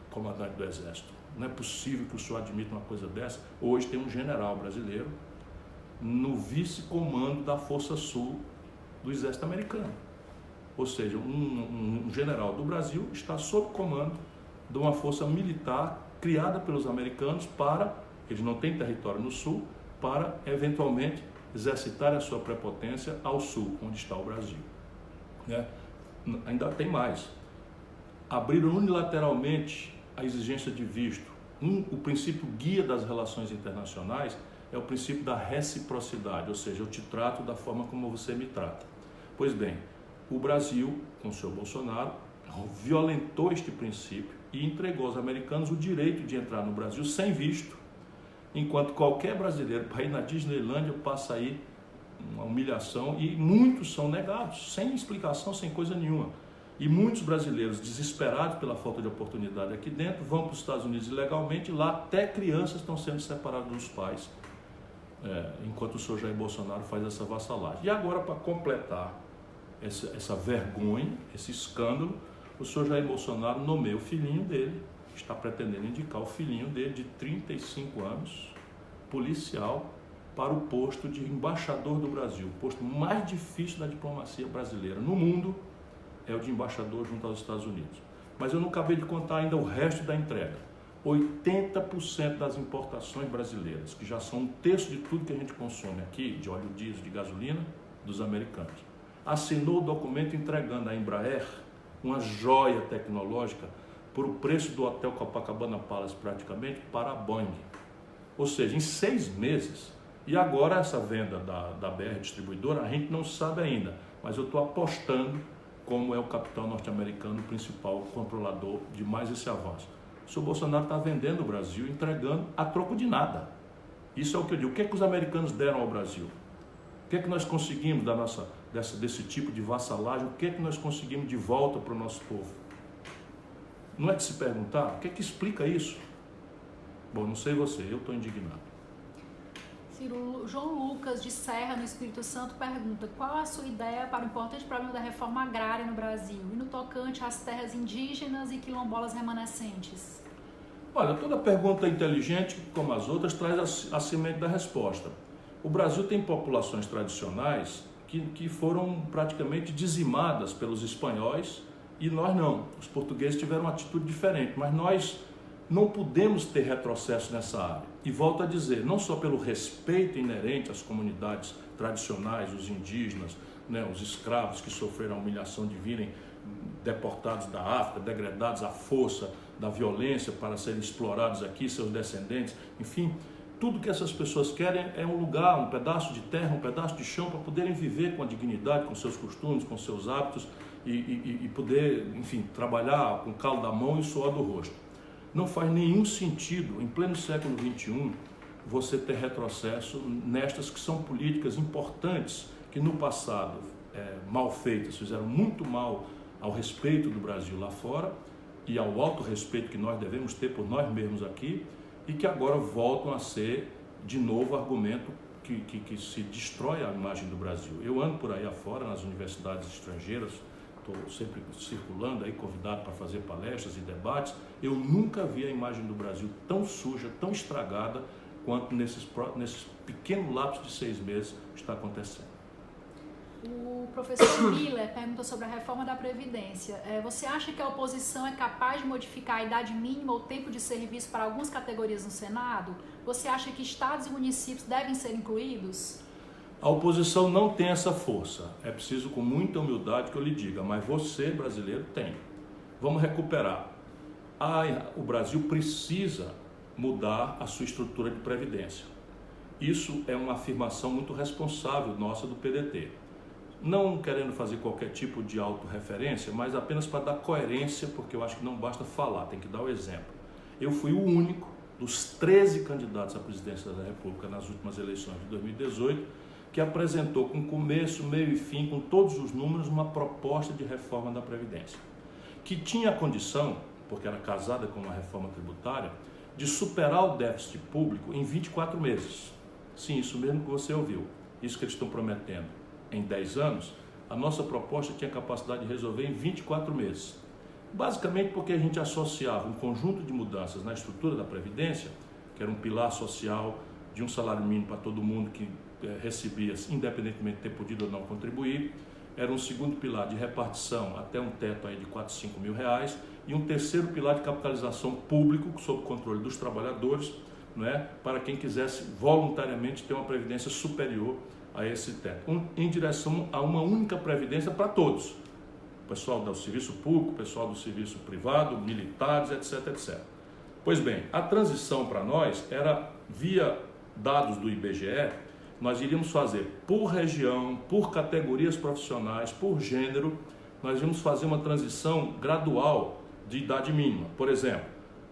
comandante do exército. Não é possível que o senhor admita uma coisa dessa. Hoje tem um general brasileiro no vice-comando da Força Sul do exército americano. Ou seja, um general do Brasil está sob comando de uma força militar criada pelos americanos para, eles não têm território no sul, para eventualmente exercitar a sua prepotência ao sul, onde está o Brasil. Né? Ainda tem mais. Abriram unilateralmente a exigência de visto. O princípio guia das relações internacionais é o princípio da reciprocidade, ou seja, eu te trato da forma como você me trata. Pois bem, o Brasil, com o senhor Bolsonaro, violentou este princípio e entregou aos americanos o direito de entrar no Brasil sem visto, enquanto qualquer brasileiro para ir na Disneylândia passa aí uma humilhação e muitos são negados, sem explicação, sem coisa nenhuma. E muitos brasileiros, desesperados pela falta de oportunidade aqui dentro, vão para os Estados Unidos ilegalmente, lá até crianças estão sendo separadas dos pais, enquanto o senhor Jair Bolsonaro faz essa vassalagem. E agora, para completar essa vergonha, esse escândalo, o senhor Jair Bolsonaro nomeia o filhinho dele, está pretendendo indicar o filhinho dele de 35 anos, policial, para o posto de embaixador do Brasil. O posto mais difícil da diplomacia brasileira no mundo é o de embaixador junto aos Estados Unidos. Mas eu não acabei de contar ainda o resto da entrega. 80% das importações brasileiras, que já são um terço de tudo que a gente consome aqui, de óleo diesel, de gasolina, dos americanos. Assinou o documento entregando à Embraer uma joia tecnológica por o preço do Hotel Copacabana Palace praticamente para a Boeing. Ou seja, em 6 meses. E agora essa venda da BR Distribuidora, a gente não sabe ainda, mas eu estou apostando como é o capital norte-americano o principal controlador de mais esse avanço. O senhor Bolsonaro está vendendo o Brasil, entregando a troco de nada. Isso é o que eu digo. O que é que os americanos deram ao Brasil? O que é que nós conseguimos desse tipo de vassalagem? O que é que nós conseguimos de volta para o nosso povo? Não é de se perguntar? O que é que explica isso? Bom, não sei você, eu estou indignado. Ciro, João Lucas de Serra, no Espírito Santo, pergunta: qual a sua ideia para o importante problema da reforma agrária no Brasil e no tocante às terras indígenas e quilombolas remanescentes? Olha, toda pergunta inteligente, como as outras, traz a semente da resposta. O Brasil tem populações tradicionais que foram praticamente dizimadas pelos espanhóis e nós não. Os portugueses tiveram uma atitude diferente, mas nós não podemos ter retrocesso nessa área. E volto a dizer, não só pelo respeito inerente às comunidades tradicionais, os indígenas, né, os escravos que sofreram a humilhação de virem deportados da África, degradados à força da violência para serem explorados aqui, seus descendentes, enfim, tudo que essas pessoas querem é um lugar, um pedaço de terra, um pedaço de chão para poderem viver com a dignidade, com seus costumes, com seus hábitos e poder, enfim, trabalhar com o calo da mão e o suor do rosto. Não faz nenhum sentido, em pleno século XXI, você ter retrocesso nestas que são políticas importantes, que no passado, mal feitas, fizeram muito mal ao respeito do Brasil lá fora e ao alto respeito que nós devemos ter por nós mesmos aqui, e que agora voltam a ser, de novo, argumento que se destrói a imagem do Brasil. Eu ando por aí afora, nas universidades estrangeiras, estou sempre circulando aí, convidado para fazer palestras e debates. Eu nunca vi a imagem do Brasil tão suja, tão estragada, quanto nesses pequenos lapsos de 6 meses está acontecendo. O professor Miller pergunta sobre a reforma da Previdência. Você acha que a oposição é capaz de modificar a idade mínima ou tempo de serviço para algumas categorias no Senado? Você acha que estados e municípios devem ser incluídos? A oposição não tem essa força. É preciso, com muita humildade, que eu lhe diga, mas você, brasileiro, tem. Vamos recuperar. O Brasil precisa mudar a sua estrutura de previdência. Isso é uma afirmação muito responsável nossa do PDT. Não querendo fazer qualquer tipo de autorreferência, mas apenas para dar coerência, porque eu acho que não basta falar, tem que dar o exemplo. Eu fui o único dos 13 candidatos à presidência da República nas últimas eleições de 2018 que apresentou com começo, meio e fim, com todos os números, uma proposta de reforma da Previdência, que tinha a condição, porque era casada com uma reforma tributária, de superar o déficit público em 24 meses. Sim, isso mesmo que você ouviu, isso que eles estão prometendo. Em 10 anos, a nossa proposta tinha capacidade de resolver em 24 meses. Basicamente porque a gente associava um conjunto de mudanças na estrutura da Previdência, que era um pilar social de um salário mínimo para todo mundo que recebia, independentemente de ter podido ou não contribuir, era um segundo pilar de repartição até um teto aí de 4, 5 mil reais, e um terceiro pilar de capitalização público, sob controle dos trabalhadores, né, para quem quisesse voluntariamente ter uma previdência superior a esse teto, em direção a uma única previdência para todos, o pessoal do serviço público, o pessoal do serviço privado, militares, etc, etc. Pois bem, a transição para nós era via dados do IBGE, nós iríamos fazer por região, por categorias profissionais, por gênero, nós iríamos fazer uma transição gradual de idade mínima. Por exemplo,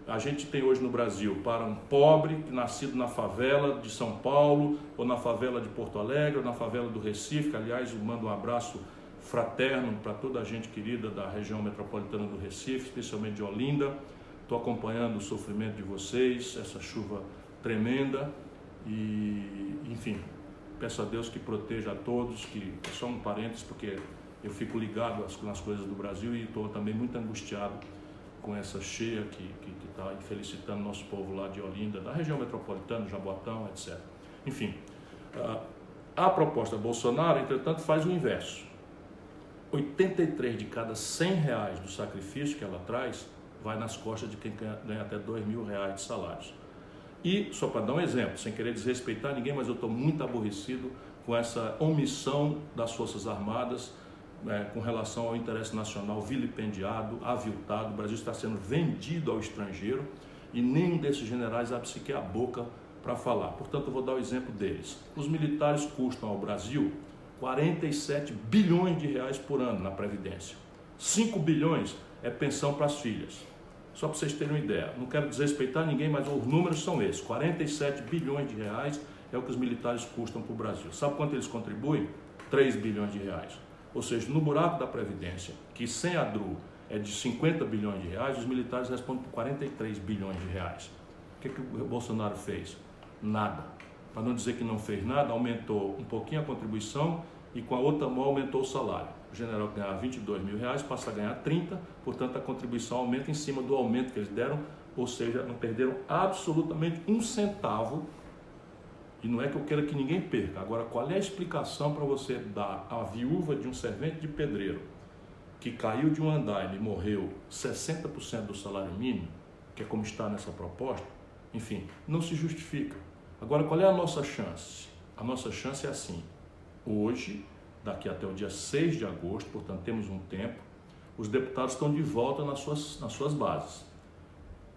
a gente tem hoje no Brasil, para um pobre nascido na favela de São Paulo, ou na favela de Porto Alegre, ou na favela do Recife, que, aliás, eu mando um abraço fraterno para toda a gente querida da região metropolitana do Recife, especialmente de Olinda. Estou acompanhando o sofrimento de vocês, essa chuva tremenda, e, enfim, peço a Deus que proteja a todos, que é só um parênteses, porque eu fico ligado nas coisas do Brasil e estou também muito angustiado com essa cheia que está felicitando nosso povo lá de Olinda, da região metropolitana, Jaboatão, etc. Enfim, a proposta Bolsonaro, entretanto, faz o inverso. 83 de cada 100 reais do sacrifício que ela traz vai nas costas de quem ganha até R$2.000 de salários. E, só para dar um exemplo, sem querer desrespeitar ninguém, mas eu estou muito aborrecido com essa omissão das Forças Armadas com relação ao interesse nacional vilipendiado, aviltado. O Brasil está sendo vendido ao estrangeiro e nenhum desses generais abre sequer a boca para falar. Portanto, eu vou dar o exemplo deles. Os militares custam ao Brasil 47 bilhões de reais por ano na Previdência. 5 bilhões é pensão para as filhas. Só para vocês terem uma ideia. Não quero desrespeitar ninguém, mas os números são esses. 47 bilhões de reais é o que os militares custam para o Brasil. Sabe quanto eles contribuem? 3 bilhões de reais. Ou seja, no buraco da Previdência, que sem a DRU é de 50 bilhões de reais, os militares respondem por 43 bilhões de reais. O que o Bolsonaro fez? Nada. Para não dizer que não fez nada, aumentou um pouquinho a contribuição e com a outra mão aumentou o salário. O general que ganhava 22 mil reais passa a ganhar 30, portanto a contribuição aumenta em cima do aumento que eles deram, ou seja, não perderam absolutamente um centavo. E não é que eu queira que ninguém perca. Agora, qual é a explicação para você dar à viúva de um servente de pedreiro que caiu de um andaime e morreu 60% do salário mínimo, que é como está nessa proposta? Enfim, não se justifica. Agora, qual é a nossa chance? A nossa chance é assim. Hoje, daqui até o dia 6 de agosto, portanto temos um tempo, os deputados estão de volta nas suas bases.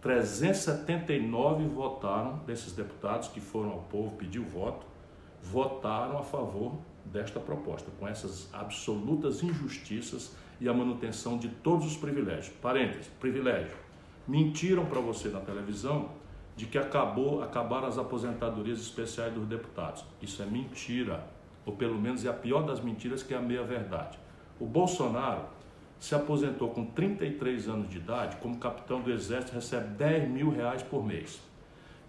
379 votaram, desses deputados que foram ao povo pedir o voto, votaram a favor desta proposta, com essas absolutas injustiças e a manutenção de todos os privilégios. Parênteses, privilégio. Mentiram para você na televisão de que acabaram as aposentadorias especiais dos deputados. Isso é mentira, ou pelo menos é a pior das mentiras, que é a meia-verdade. O Bolsonaro se aposentou com 33 anos de idade, como capitão do Exército, recebe 10 mil reais por mês.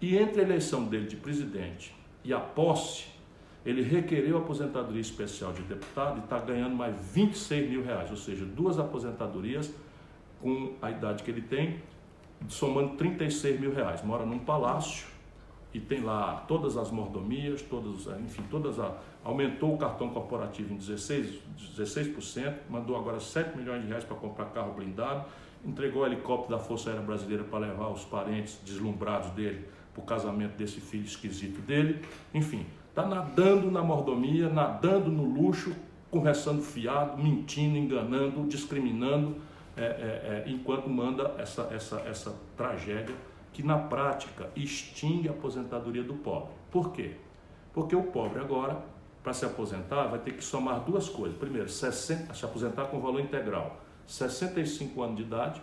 E entre a eleição dele de presidente e a posse, ele requereu a aposentadoria especial de deputado e está ganhando mais 26 mil reais, ou seja, 2 aposentadorias com a idade que ele tem, somando 36 mil reais. Mora num palácio e tem lá todas as mordomias, aumentou o cartão corporativo em 16%, mandou agora 7 milhões de reais para comprar carro blindado, entregou o helicóptero da Força Aérea Brasileira para levar os parentes deslumbrados dele para o casamento desse filho esquisito dele. Enfim, está nadando na mordomia, nadando no luxo, conversando fiado, mentindo, enganando, discriminando, enquanto manda essa tragédia que na prática extingue a aposentadoria do pobre. Por quê? Porque o pobre agora, para se aposentar, vai ter que somar 2 coisas. Primeiro, se aposentar com valor integral, 65 anos de idade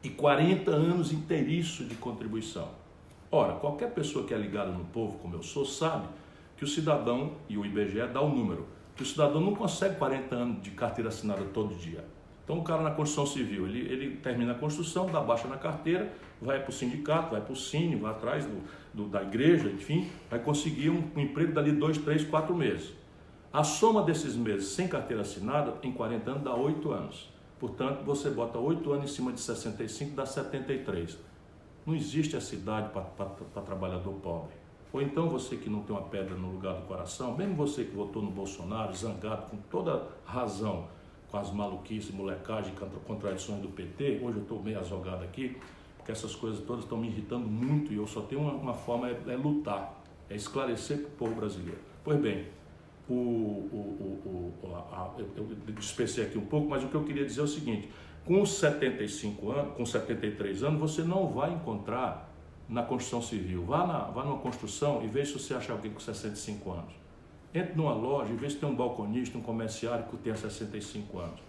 e 40 anos inteiriço de contribuição. Ora, qualquer pessoa que é ligada no povo, como eu sou, sabe que o cidadão, e o IBGE dá o número, que o cidadão não consegue 40 anos de carteira assinada todo dia. Então o cara na construção civil, ele termina a construção, dá baixa na carteira, vai para o sindicato, vai para o Cine, vai atrás da igreja, enfim, vai conseguir um emprego dali 2, 3, 4 meses. A soma desses meses sem carteira assinada, em 40 anos, dá 8 anos. Portanto, você bota 8 anos em cima de 65, dá 73. Não existe essa idade para trabalhador pobre. Ou então você que não tem uma pedra no lugar do coração, mesmo você que votou no Bolsonaro, zangado com toda razão, com as maluquices, molecagem, contradições do PT, hoje eu estou meio azogado aqui, porque essas coisas todas estão me irritando muito e eu só tenho uma forma, é lutar, é esclarecer para o povo brasileiro. Pois bem, eu despecei aqui um pouco, mas o que eu queria dizer é o seguinte: com 75 anos, com 73 anos, você não vai encontrar na construção civil. Vá numa construção e veja se você acha alguém com 65 anos. Entre numa loja e veja se tem um balconista, um comerciário que tenha 65 anos.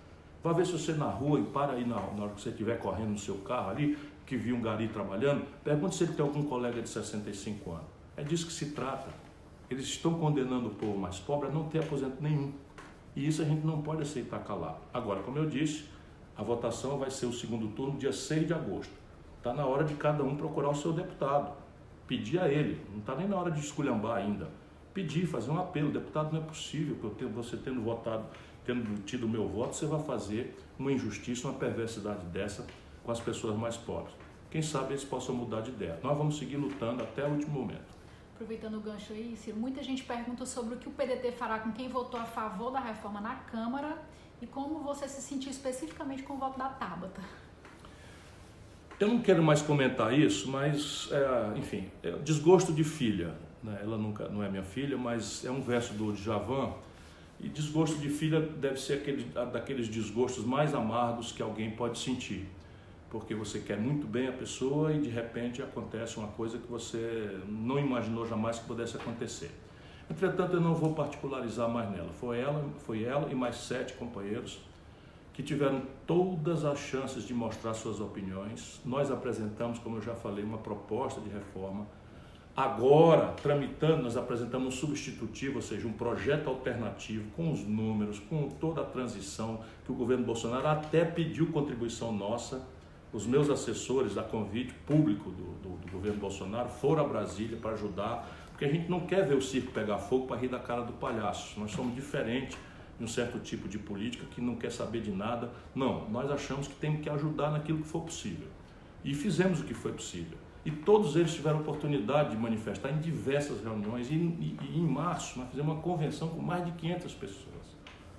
Vá ver se você na rua e para aí na hora que você estiver correndo no seu carro ali, que viu um gari trabalhando, pergunte se ele tem algum colega de 65 anos. É disso que se trata. Eles estão condenando o povo mais pobre a não ter aposento nenhum. E isso a gente não pode aceitar calado. Agora, como eu disse, a votação vai ser o segundo turno, dia 6 de agosto. Está na hora de cada um procurar o seu deputado, pedir a ele. Não está nem na hora de esculhambar ainda. pedir, fazer um apelo. Deputado, não é possível que você tendo tido o meu voto, você vai fazer uma injustiça, uma perversidade dessa com as pessoas mais pobres. Quem sabe eles possam mudar de ideia. Nós vamos seguir lutando até o último momento. Aproveitando o gancho aí, Ciro, muita gente pergunta sobre o que o PDT fará com quem votou a favor da reforma na Câmara e como você se sentiu especificamente com o voto da Tabata. Eu não quero mais comentar isso, mas, enfim, desgosto de filha, né? Ela não é minha filha, mas é um verso do Djavan, e desgosto de filha deve ser daqueles desgostos mais amargos que alguém pode sentir, porque você quer muito bem a pessoa e de repente acontece uma coisa que você não imaginou jamais que pudesse acontecer. Entretanto, eu não vou particularizar mais nela. Foi ela e mais 7 companheiros que tiveram todas as chances de mostrar suas opiniões. Nós apresentamos, como eu já falei, uma proposta de reforma. Agora, tramitando, nós apresentamos um substitutivo, ou seja, um projeto alternativo com os números, com toda a transição que o governo Bolsonaro até pediu contribuição nossa. Os meus assessores, a convite público do governo Bolsonaro, foram a Brasília para ajudar, porque a gente não quer ver o circo pegar fogo para rir da cara do palhaço. Nós somos diferentes de um certo tipo de política que não quer saber de nada. Não, nós achamos que temos que ajudar naquilo que for possível. E fizemos o que foi possível. E todos eles tiveram oportunidade de manifestar em diversas reuniões. E em março nós fizemos uma convenção com mais de 500 pessoas.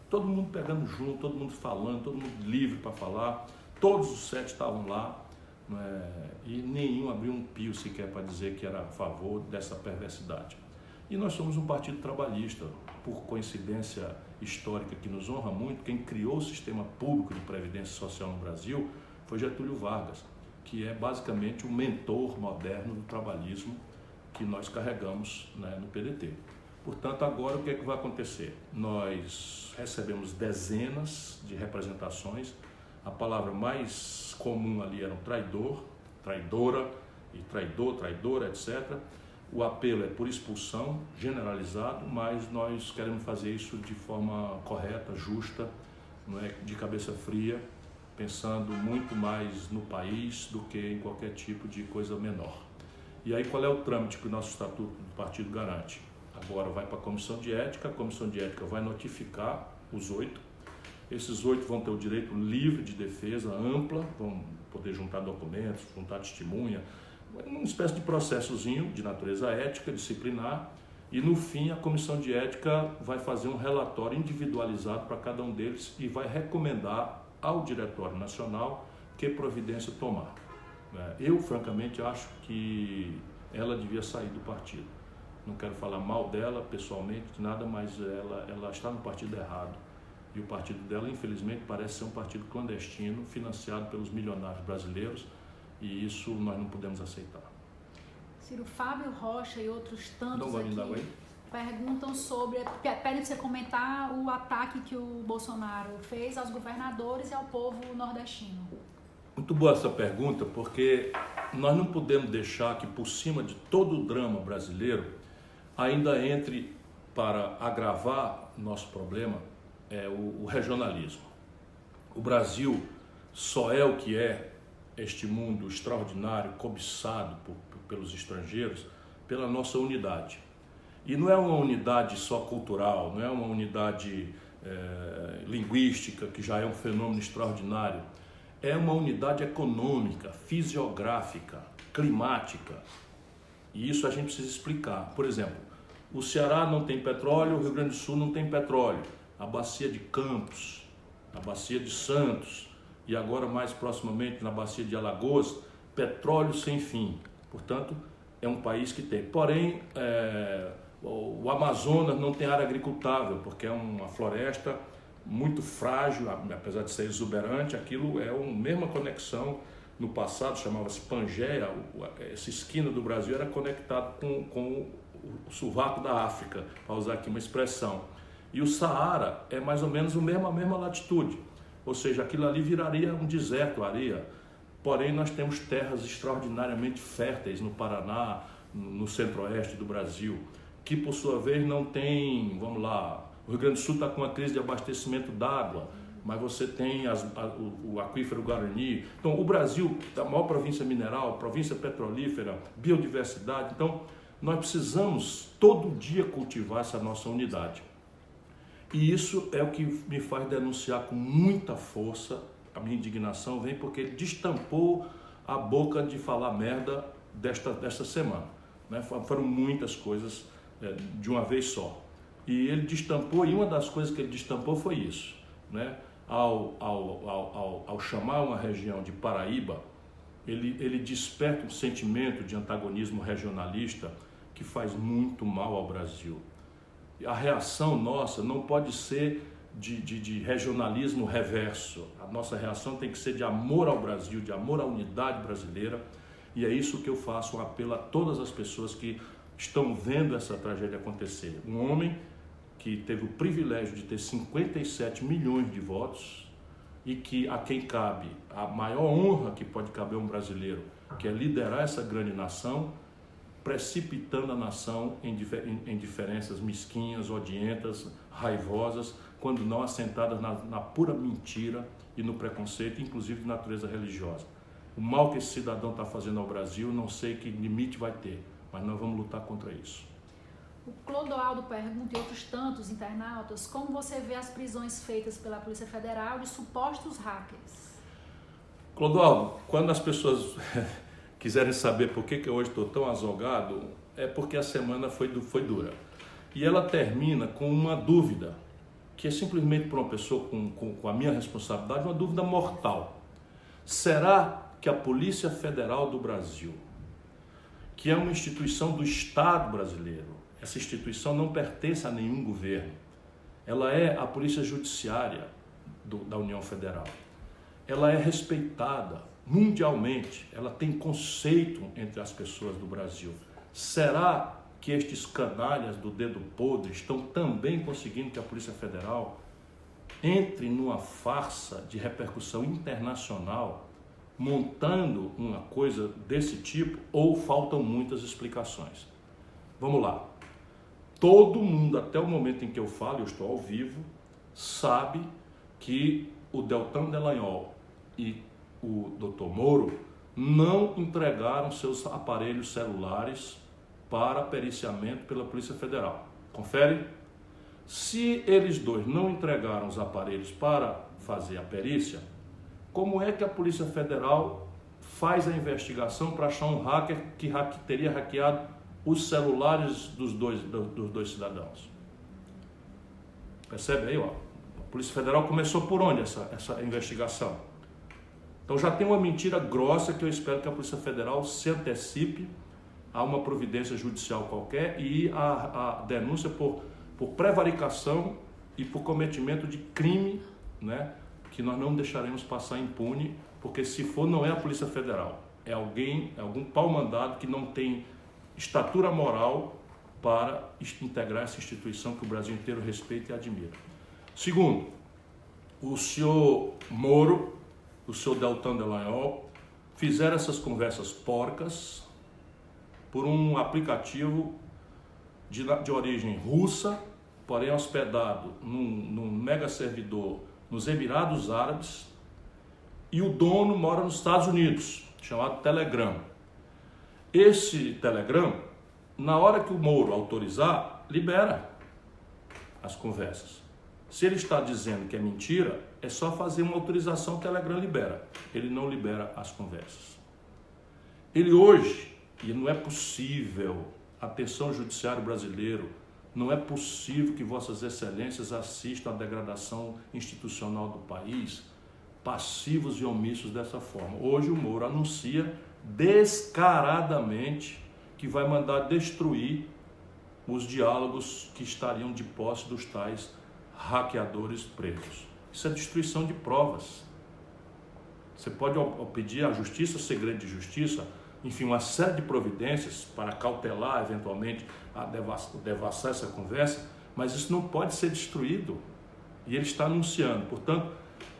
Todo mundo pegando junto, todo mundo falando, todo mundo livre para falar. Todos os 7 estavam lá, e nenhum abriu um pio sequer para dizer que era a favor dessa perversidade. E nós somos um partido trabalhista, por coincidência histórica que nos honra muito. Quem criou o sistema público de previdência social no Brasil foi Getúlio Vargas, que é basicamente o mentor moderno do trabalhismo que nós carregamos, né, no PDT. Portanto, agora o que é que vai acontecer? Nós recebemos dezenas de representações. A palavra mais comum ali era um traidor, traidora, e traidor, traidora, etc. O apelo é por expulsão, generalizado, mas nós queremos fazer isso de forma correta, justa, não é, de cabeça fria, pensando muito mais no país do que em qualquer tipo de coisa menor. E aí qual é o trâmite que o nosso estatuto do partido garante? Agora vai para a Comissão de Ética, a Comissão de Ética vai notificar os 8. Esses 8 vão ter o direito livre de defesa ampla, vão poder juntar documentos, juntar testemunha, uma espécie de processozinho de natureza ética, disciplinar, e no fim a Comissão de Ética vai fazer um relatório individualizado para cada um deles e vai recomendar ao Diretório Nacional que providência tomar. Eu, francamente, acho que ela devia sair do partido. Não quero falar mal dela pessoalmente, nada, mas ela está no partido errado. E o partido dela, infelizmente, parece ser um partido clandestino, financiado pelos milionários brasileiros, e isso nós não podemos aceitar. Ciro, Fábio Rocha e outros tantos aqui perguntam sobre, pedem você comentar o ataque que o Bolsonaro fez aos governadores e ao povo nordestino. Muito boa essa pergunta, porque nós não podemos deixar que por cima de todo o drama brasileiro ainda entre para agravar nosso problema o regionalismo. O Brasil só é o que é este mundo extraordinário, cobiçado pelos estrangeiros, pela nossa unidade. E não é uma unidade só cultural, não é uma unidade linguística, que já é um fenômeno extraordinário. É uma unidade econômica, fisiográfica, climática. E isso a gente precisa explicar. Por exemplo, o Ceará não tem petróleo, o Rio Grande do Sul não tem petróleo. A bacia de Campos, a bacia de Santos e agora mais proximamente na bacia de Alagoas, petróleo sem fim. Portanto, é um país que tem. Porém, o Amazonas não tem área agricultável, porque é uma floresta muito frágil, apesar de ser exuberante. Aquilo é a mesma conexão. No passado chamava-se Pangeia, essa esquina do Brasil era conectada com o sovaco da África, para usar aqui uma expressão. E o Saara é mais ou menos a mesma latitude, ou seja, aquilo ali viraria um deserto, areia. Porém, nós temos terras extraordinariamente férteis no Paraná, no centro-oeste do Brasil, que por sua vez não tem, vamos lá, o Rio Grande do Sul está com uma crise de abastecimento d'água, mas você tem o aquífero Guarani. Então, o Brasil é a maior província mineral, província petrolífera, biodiversidade. Então, Nós precisamos todo dia cultivar essa nossa unidade. E isso é o que me faz denunciar com muita força. A minha indignação vem porque ele destampou a boca de falar merda desta semana, né? Foram muitas coisas de uma vez só. E ele destampou, e uma das coisas que ele destampou foi isso, né? Ao chamar uma região de Paraíba, ele desperta um sentimento de antagonismo regionalista que faz muito mal ao Brasil. A reação nossa não pode ser de regionalismo reverso. A nossa reação tem que ser de amor ao Brasil, de amor à unidade brasileira, e é isso que eu faço, um apelo a todas as pessoas que estão vendo essa tragédia acontecer. Um homem que teve o privilégio de ter 57 milhões de votos e que a quem cabe a maior honra que pode caber a um brasileiro, que é liderar essa grande nação, precipitando a nação em diferenças mesquinhas, odientas, raivosas, quando não assentadas na pura mentira e no preconceito, inclusive de natureza religiosa. O mal que esse cidadão está fazendo ao Brasil, não sei que limite vai ter, mas nós vamos lutar contra isso. O Clodoaldo pergunta, e outros tantos internautas, como você vê as prisões feitas pela Polícia Federal de supostos hackers? Clodoaldo, quando as pessoas quiserem saber por que eu hoje estou tão azogado, é porque a semana foi dura. E ela termina com uma dúvida, que é simplesmente para uma pessoa com a minha responsabilidade, uma dúvida mortal. Será que a Polícia Federal do Brasil, que é uma instituição do Estado brasileiro, essa instituição não pertence a nenhum governo, ela é a Polícia Judiciária da União Federal, ela é respeitada mundialmente, ela tem conceito entre as pessoas do Brasil. Será que estes canalhas do dedo podre estão também conseguindo que a Polícia Federal entre numa farsa de repercussão internacional, montando uma coisa desse tipo, ou faltam muitas explicações? Vamos lá. Todo mundo, até o momento em que eu falo, eu estou ao vivo, sabe que o Deltan Dallagnol e o Dr. Moro não entregaram seus aparelhos celulares para periciamento pela Polícia Federal. Confere? Se eles dois não entregaram os aparelhos para fazer a perícia, como é que a Polícia Federal faz a investigação para achar um hacker que teria hackeado os celulares dos dois cidadãos? Percebe aí, ó? A Polícia Federal começou por onde essa investigação? Então já tem uma mentira grossa que eu espero que a Polícia Federal se antecipe a uma providência judicial qualquer e a denúncia por prevaricação e por cometimento de crime, né, que nós não deixaremos passar impune, porque se for, não é a Polícia Federal, é algum pau-mandado que não tem estatura moral para integrar essa instituição que o Brasil inteiro respeita e admira. Segundo, o senhor Moro, o senhor Deltan Dallagnol fizeram essas conversas porcas por um aplicativo de origem russa, porém hospedado num mega servidor nos Emirados Árabes, e o dono mora nos Estados Unidos, chamado Telegram. Esse Telegram, na hora que o Moro autorizar, libera as conversas. Se ele está dizendo que é mentira, é só fazer uma autorização, o Telegram libera. Ele não libera as conversas. Ele hoje, e não é possível, atenção judiciário brasileiro, não é possível que vossas excelências assistam à degradação institucional do país, passivos e omissos dessa forma. Hoje o Moro anuncia descaradamente que vai mandar destruir os diálogos que estariam de posse dos tais hackeadores presos. Isso é destruição de provas. Você pode pedir à justiça, segredo de justiça, enfim, uma série de providências para cautelar, eventualmente, devassar essa conversa, mas isso não pode ser destruído. E ele está anunciando. Portanto,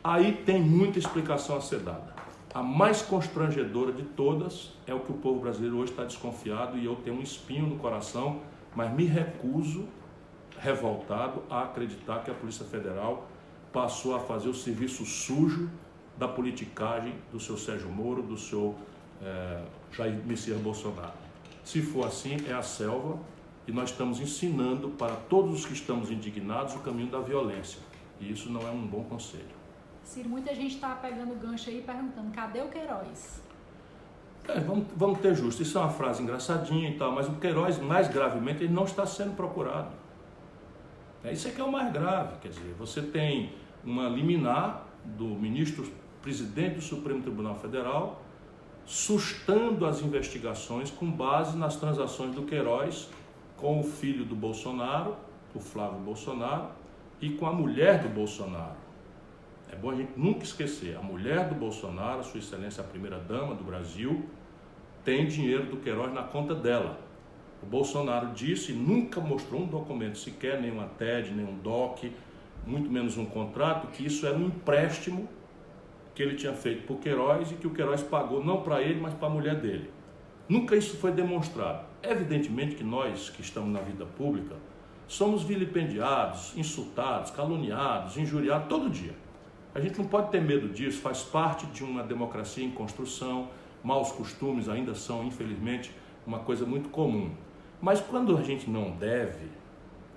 aí tem muita explicação a ser dada. A mais constrangedora de todas é o que o povo brasileiro hoje está desconfiado, e eu tenho um espinho no coração, mas me recuso, revoltado, a acreditar que a Polícia Federal passou a fazer o serviço sujo da politicagem do seu Sérgio Moro, do seu Jair Messias Bolsonaro. Se for assim, é a selva, e nós estamos ensinando para todos os que estamos indignados o caminho da violência. E isso não é um bom conselho. Ciro, muita gente está pegando o gancho aí e perguntando, cadê o Queiroz? Vamos ter justo. Isso é uma frase engraçadinha e tal, mas o Queiroz, mais gravemente, ele não está sendo procurado. Isso é que é o mais grave. Quer dizer, você tem uma liminar do ministro presidente do Supremo Tribunal Federal sustando as investigações com base nas transações do Queiroz com o filho do Bolsonaro, o Flávio Bolsonaro, e com a mulher do Bolsonaro. É bom a gente nunca esquecer, a mulher do Bolsonaro, Sua Excelência a primeira-dama do Brasil, tem dinheiro do Queiroz na conta dela. O Bolsonaro disse e nunca mostrou um documento sequer, nem uma TED, nem um DOC, muito menos um contrato, que isso era um empréstimo que ele tinha feito para o Queiroz e que o Queiroz pagou não para ele, mas para a mulher dele. Nunca isso foi demonstrado. Evidentemente que nós que estamos na vida pública somos vilipendiados, insultados, caluniados, injuriados todo dia. A gente não pode ter medo disso, faz parte de uma democracia em construção, maus costumes ainda são, infelizmente, uma coisa muito comum. Mas quando a gente não deve,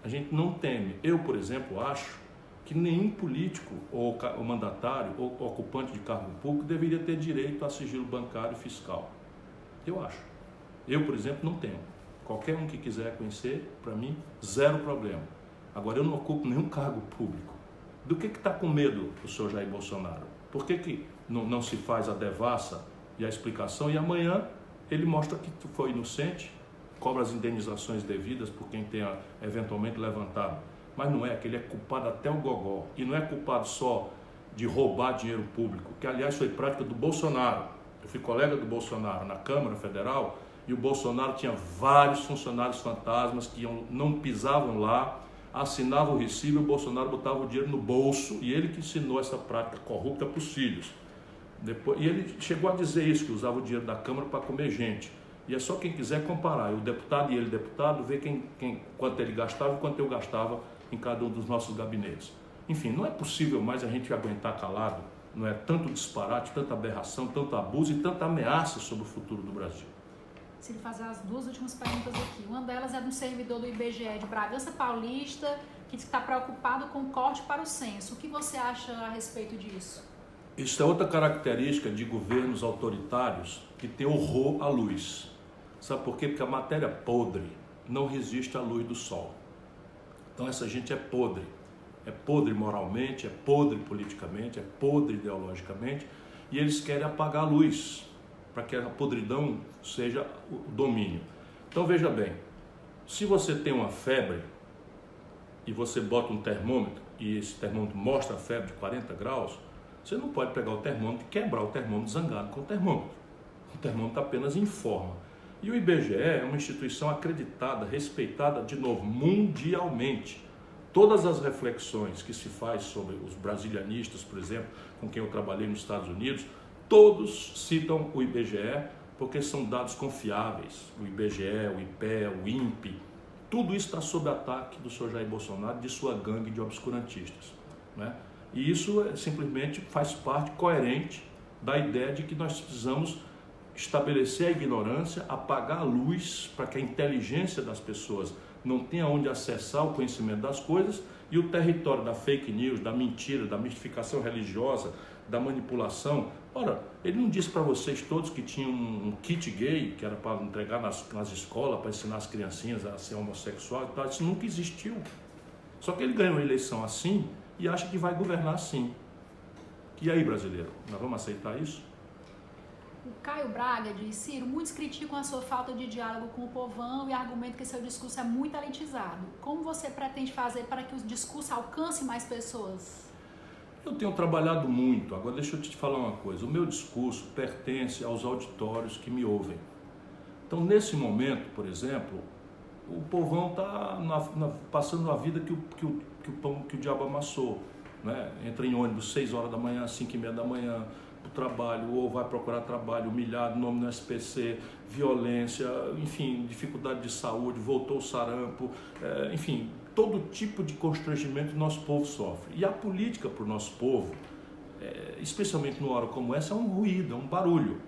a gente não teme. Eu, por exemplo, acho que nenhum político ou mandatário ou ocupante de cargo público deveria ter direito a sigilo bancário e fiscal. Eu acho. Eu, por exemplo, não tenho. Qualquer um que quiser conhecer, para mim, zero problema. Agora, eu não ocupo nenhum cargo público. Do que está com medo o senhor Jair Bolsonaro? Por que não se faz a devassa e a explicação e amanhã ele mostra que foi inocente, cobra as indenizações devidas por quem tenha eventualmente levantado? Mas não é, que ele é culpado até o gogó. E não é culpado só de roubar dinheiro público, que aliás foi prática do Bolsonaro. Eu fui colega do Bolsonaro na Câmara Federal e o Bolsonaro tinha vários funcionários fantasmas que não pisavam lá, assinavam o recibo e o Bolsonaro botava o dinheiro no bolso e ele que ensinou essa prática corrupta para os filhos. E ele chegou a dizer isso, que usava o dinheiro da Câmara para comer gente. E é só quem quiser comparar. O deputado e ele, deputado, ver quanto ele gastava e quanto eu gastava em cada um dos nossos gabinetes. Enfim, não é possível mais a gente aguentar calado, não é? Tanto disparate, tanta aberração, tanto abuso e tanta ameaça sobre o futuro do Brasil. Se ele fazer as duas últimas perguntas aqui. Uma delas é de um servidor do IBGE de Bragança Paulista, que está preocupado com o corte para o censo. O que você acha a respeito disso? Isso é outra característica de governos autoritários que tem horror à luz. Sabe por quê? Porque a matéria podre não resiste à luz do sol. Então essa gente é podre moralmente, é podre politicamente, é podre ideologicamente, e eles querem apagar a luz para que a podridão seja o domínio. Então veja bem, se você tem uma febre e você bota um termômetro e esse termômetro mostra a febre de 40 graus, você não pode pegar o termômetro e quebrar o termômetro zangado com o termômetro. O termômetro apenas informa. E o IBGE é uma instituição acreditada, respeitada, de novo, mundialmente. Todas as reflexões que se faz sobre os brasilianistas, por exemplo, com quem eu trabalhei nos Estados Unidos, todos citam o IBGE porque são dados confiáveis. O IBGE, o IPEA, o INPE, tudo isso está sob ataque do senhor Jair Bolsonaro e de sua gangue de obscurantistas, né? E isso simplesmente faz parte coerente da ideia de que nós precisamos estabelecer a ignorância, apagar a luz para que a inteligência das pessoas não tenha onde acessar o conhecimento das coisas e o território da fake news, da mentira, da mistificação religiosa, da manipulação. Ora, ele não disse para vocês todos que tinha um kit gay, que era para entregar nas escolas, para ensinar as criancinhas a ser homossexual e tal. Isso nunca existiu. Só que ele ganhou a eleição assim e acha que vai governar assim. E aí, brasileiro, nós vamos aceitar isso? O Caio Braga diz: Ciro, muitos criticam a sua falta de diálogo com o povão e argumentam que seu discurso é muito elitizado. Como você pretende fazer para que o discurso alcance mais pessoas? Eu tenho trabalhado muito. Agora deixa eu te falar uma coisa. O meu discurso pertence aos auditórios que me ouvem. Então, nesse momento, por exemplo, o povão está passando a vida que o diabo amassou, né? Entra em ônibus 6 horas da manhã, 5h30 da manhã, o trabalho, ou vai procurar trabalho, humilhado, nome no SPC, violência, enfim, dificuldade de saúde, voltou o sarampo, enfim, todo tipo de constrangimento que o nosso povo sofre. E a política para o nosso povo, especialmente numa hora como essa, é um ruído, é um barulho.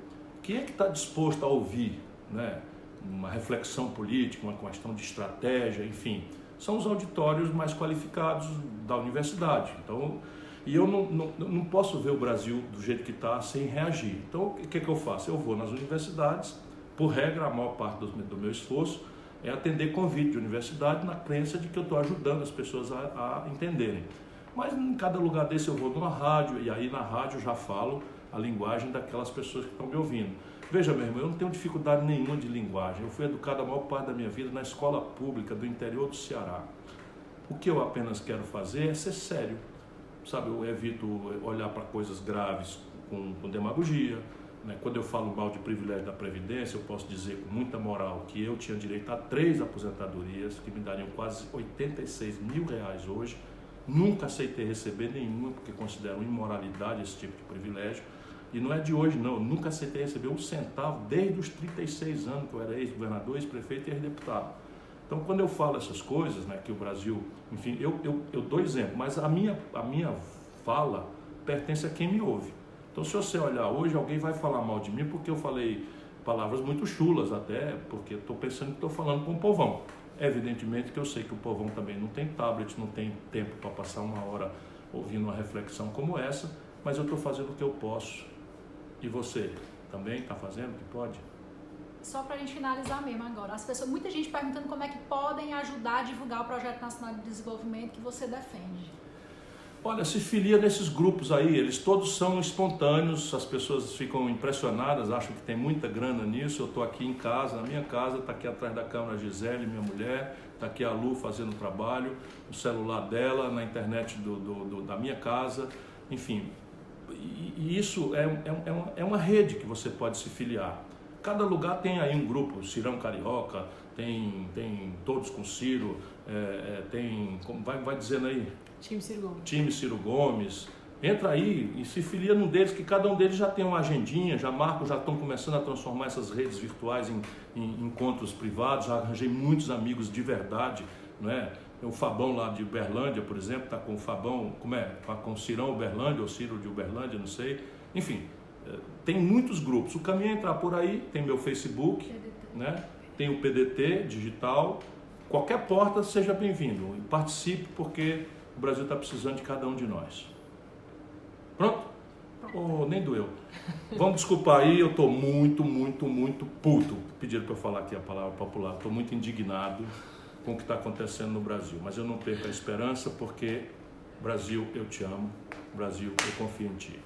Quem é que está disposto a ouvir, né? uma reflexão política, uma questão de estratégia, enfim, são os auditórios mais qualificados da universidade. Então, e eu não posso ver o Brasil do jeito que está sem reagir. Então, o que eu faço? Eu vou nas universidades, por regra, a maior parte do meu esforço é atender convite de universidade na crença de que eu estou ajudando as pessoas a entenderem. Mas em cada lugar desse eu vou numa rádio, e aí na rádio eu já falo a linguagem daquelas pessoas que estão me ouvindo. Veja, meu irmão, eu não tenho dificuldade nenhuma de linguagem. Eu fui educado a maior parte da minha vida na escola pública do interior do Ceará. O que eu apenas quero fazer é ser sério. Sabe, eu evito olhar para coisas graves com demagogia. Né? Quando eu falo mal de privilégio da Previdência, eu posso dizer com muita moral que eu tinha direito a 3 aposentadorias, que me dariam quase R$86 mil hoje. Nunca aceitei receber nenhuma, porque considero imoralidade esse tipo de privilégio. E não é de hoje, não. Eu nunca aceitei receber um centavo desde os 36 anos que eu era ex-governador, ex-prefeito e ex-deputado. Então, quando eu falo essas coisas, né, que o Brasil... Enfim, eu dou exemplo, mas a minha fala pertence a quem me ouve. Então, se você olhar hoje, alguém vai falar mal de mim porque eu falei palavras muito chulas até, porque estou pensando que estou falando com o povão. Evidentemente que eu sei que o povão também não tem tablet, não tem tempo para passar uma hora ouvindo uma reflexão como essa, mas eu estou fazendo o que eu posso. E você também está fazendo o que pode? Só para a gente finalizar mesmo agora, muita gente perguntando como é que podem ajudar a divulgar o Projeto Nacional de Desenvolvimento que você defende. Olha, se filia nesses grupos aí, eles todos são espontâneos, as pessoas ficam impressionadas, acham que tem muita grana nisso. Eu estou aqui em casa, na minha casa, está aqui atrás da câmera a Gisele, minha mulher, está aqui a Lu fazendo trabalho, o celular dela, na internet da minha casa, enfim. E isso é uma rede que você pode se filiar. Cada lugar tem aí um grupo, Cirão Carioca, tem Todos com Ciro, tem, vai dizendo aí? Time Ciro Gomes. Time Ciro Gomes. Entra aí e se filia num deles, que cada um deles já tem uma agendinha, já estão começando a transformar essas redes virtuais em encontros privados. Já arranjei muitos amigos de verdade, não é? O Fabão lá de Uberlândia, por exemplo, está com o Fabão, com o Cirão Uberlândia, ou Ciro de Uberlândia, não sei. Enfim, tem muitos grupos. O caminho é entrar por aí, tem meu Facebook, né? Tem o PDT digital. Qualquer porta, seja bem-vindo. Participe, porque o Brasil está precisando de cada um de nós. Pronto? Oh, nem doeu. Vamos desculpar aí, eu estou muito puto. Pediram para eu falar aqui a palavra popular. Estou muito indignado com o que está acontecendo no Brasil. Mas eu não perco a esperança, porque Brasil, eu te amo. Brasil, eu confio em ti.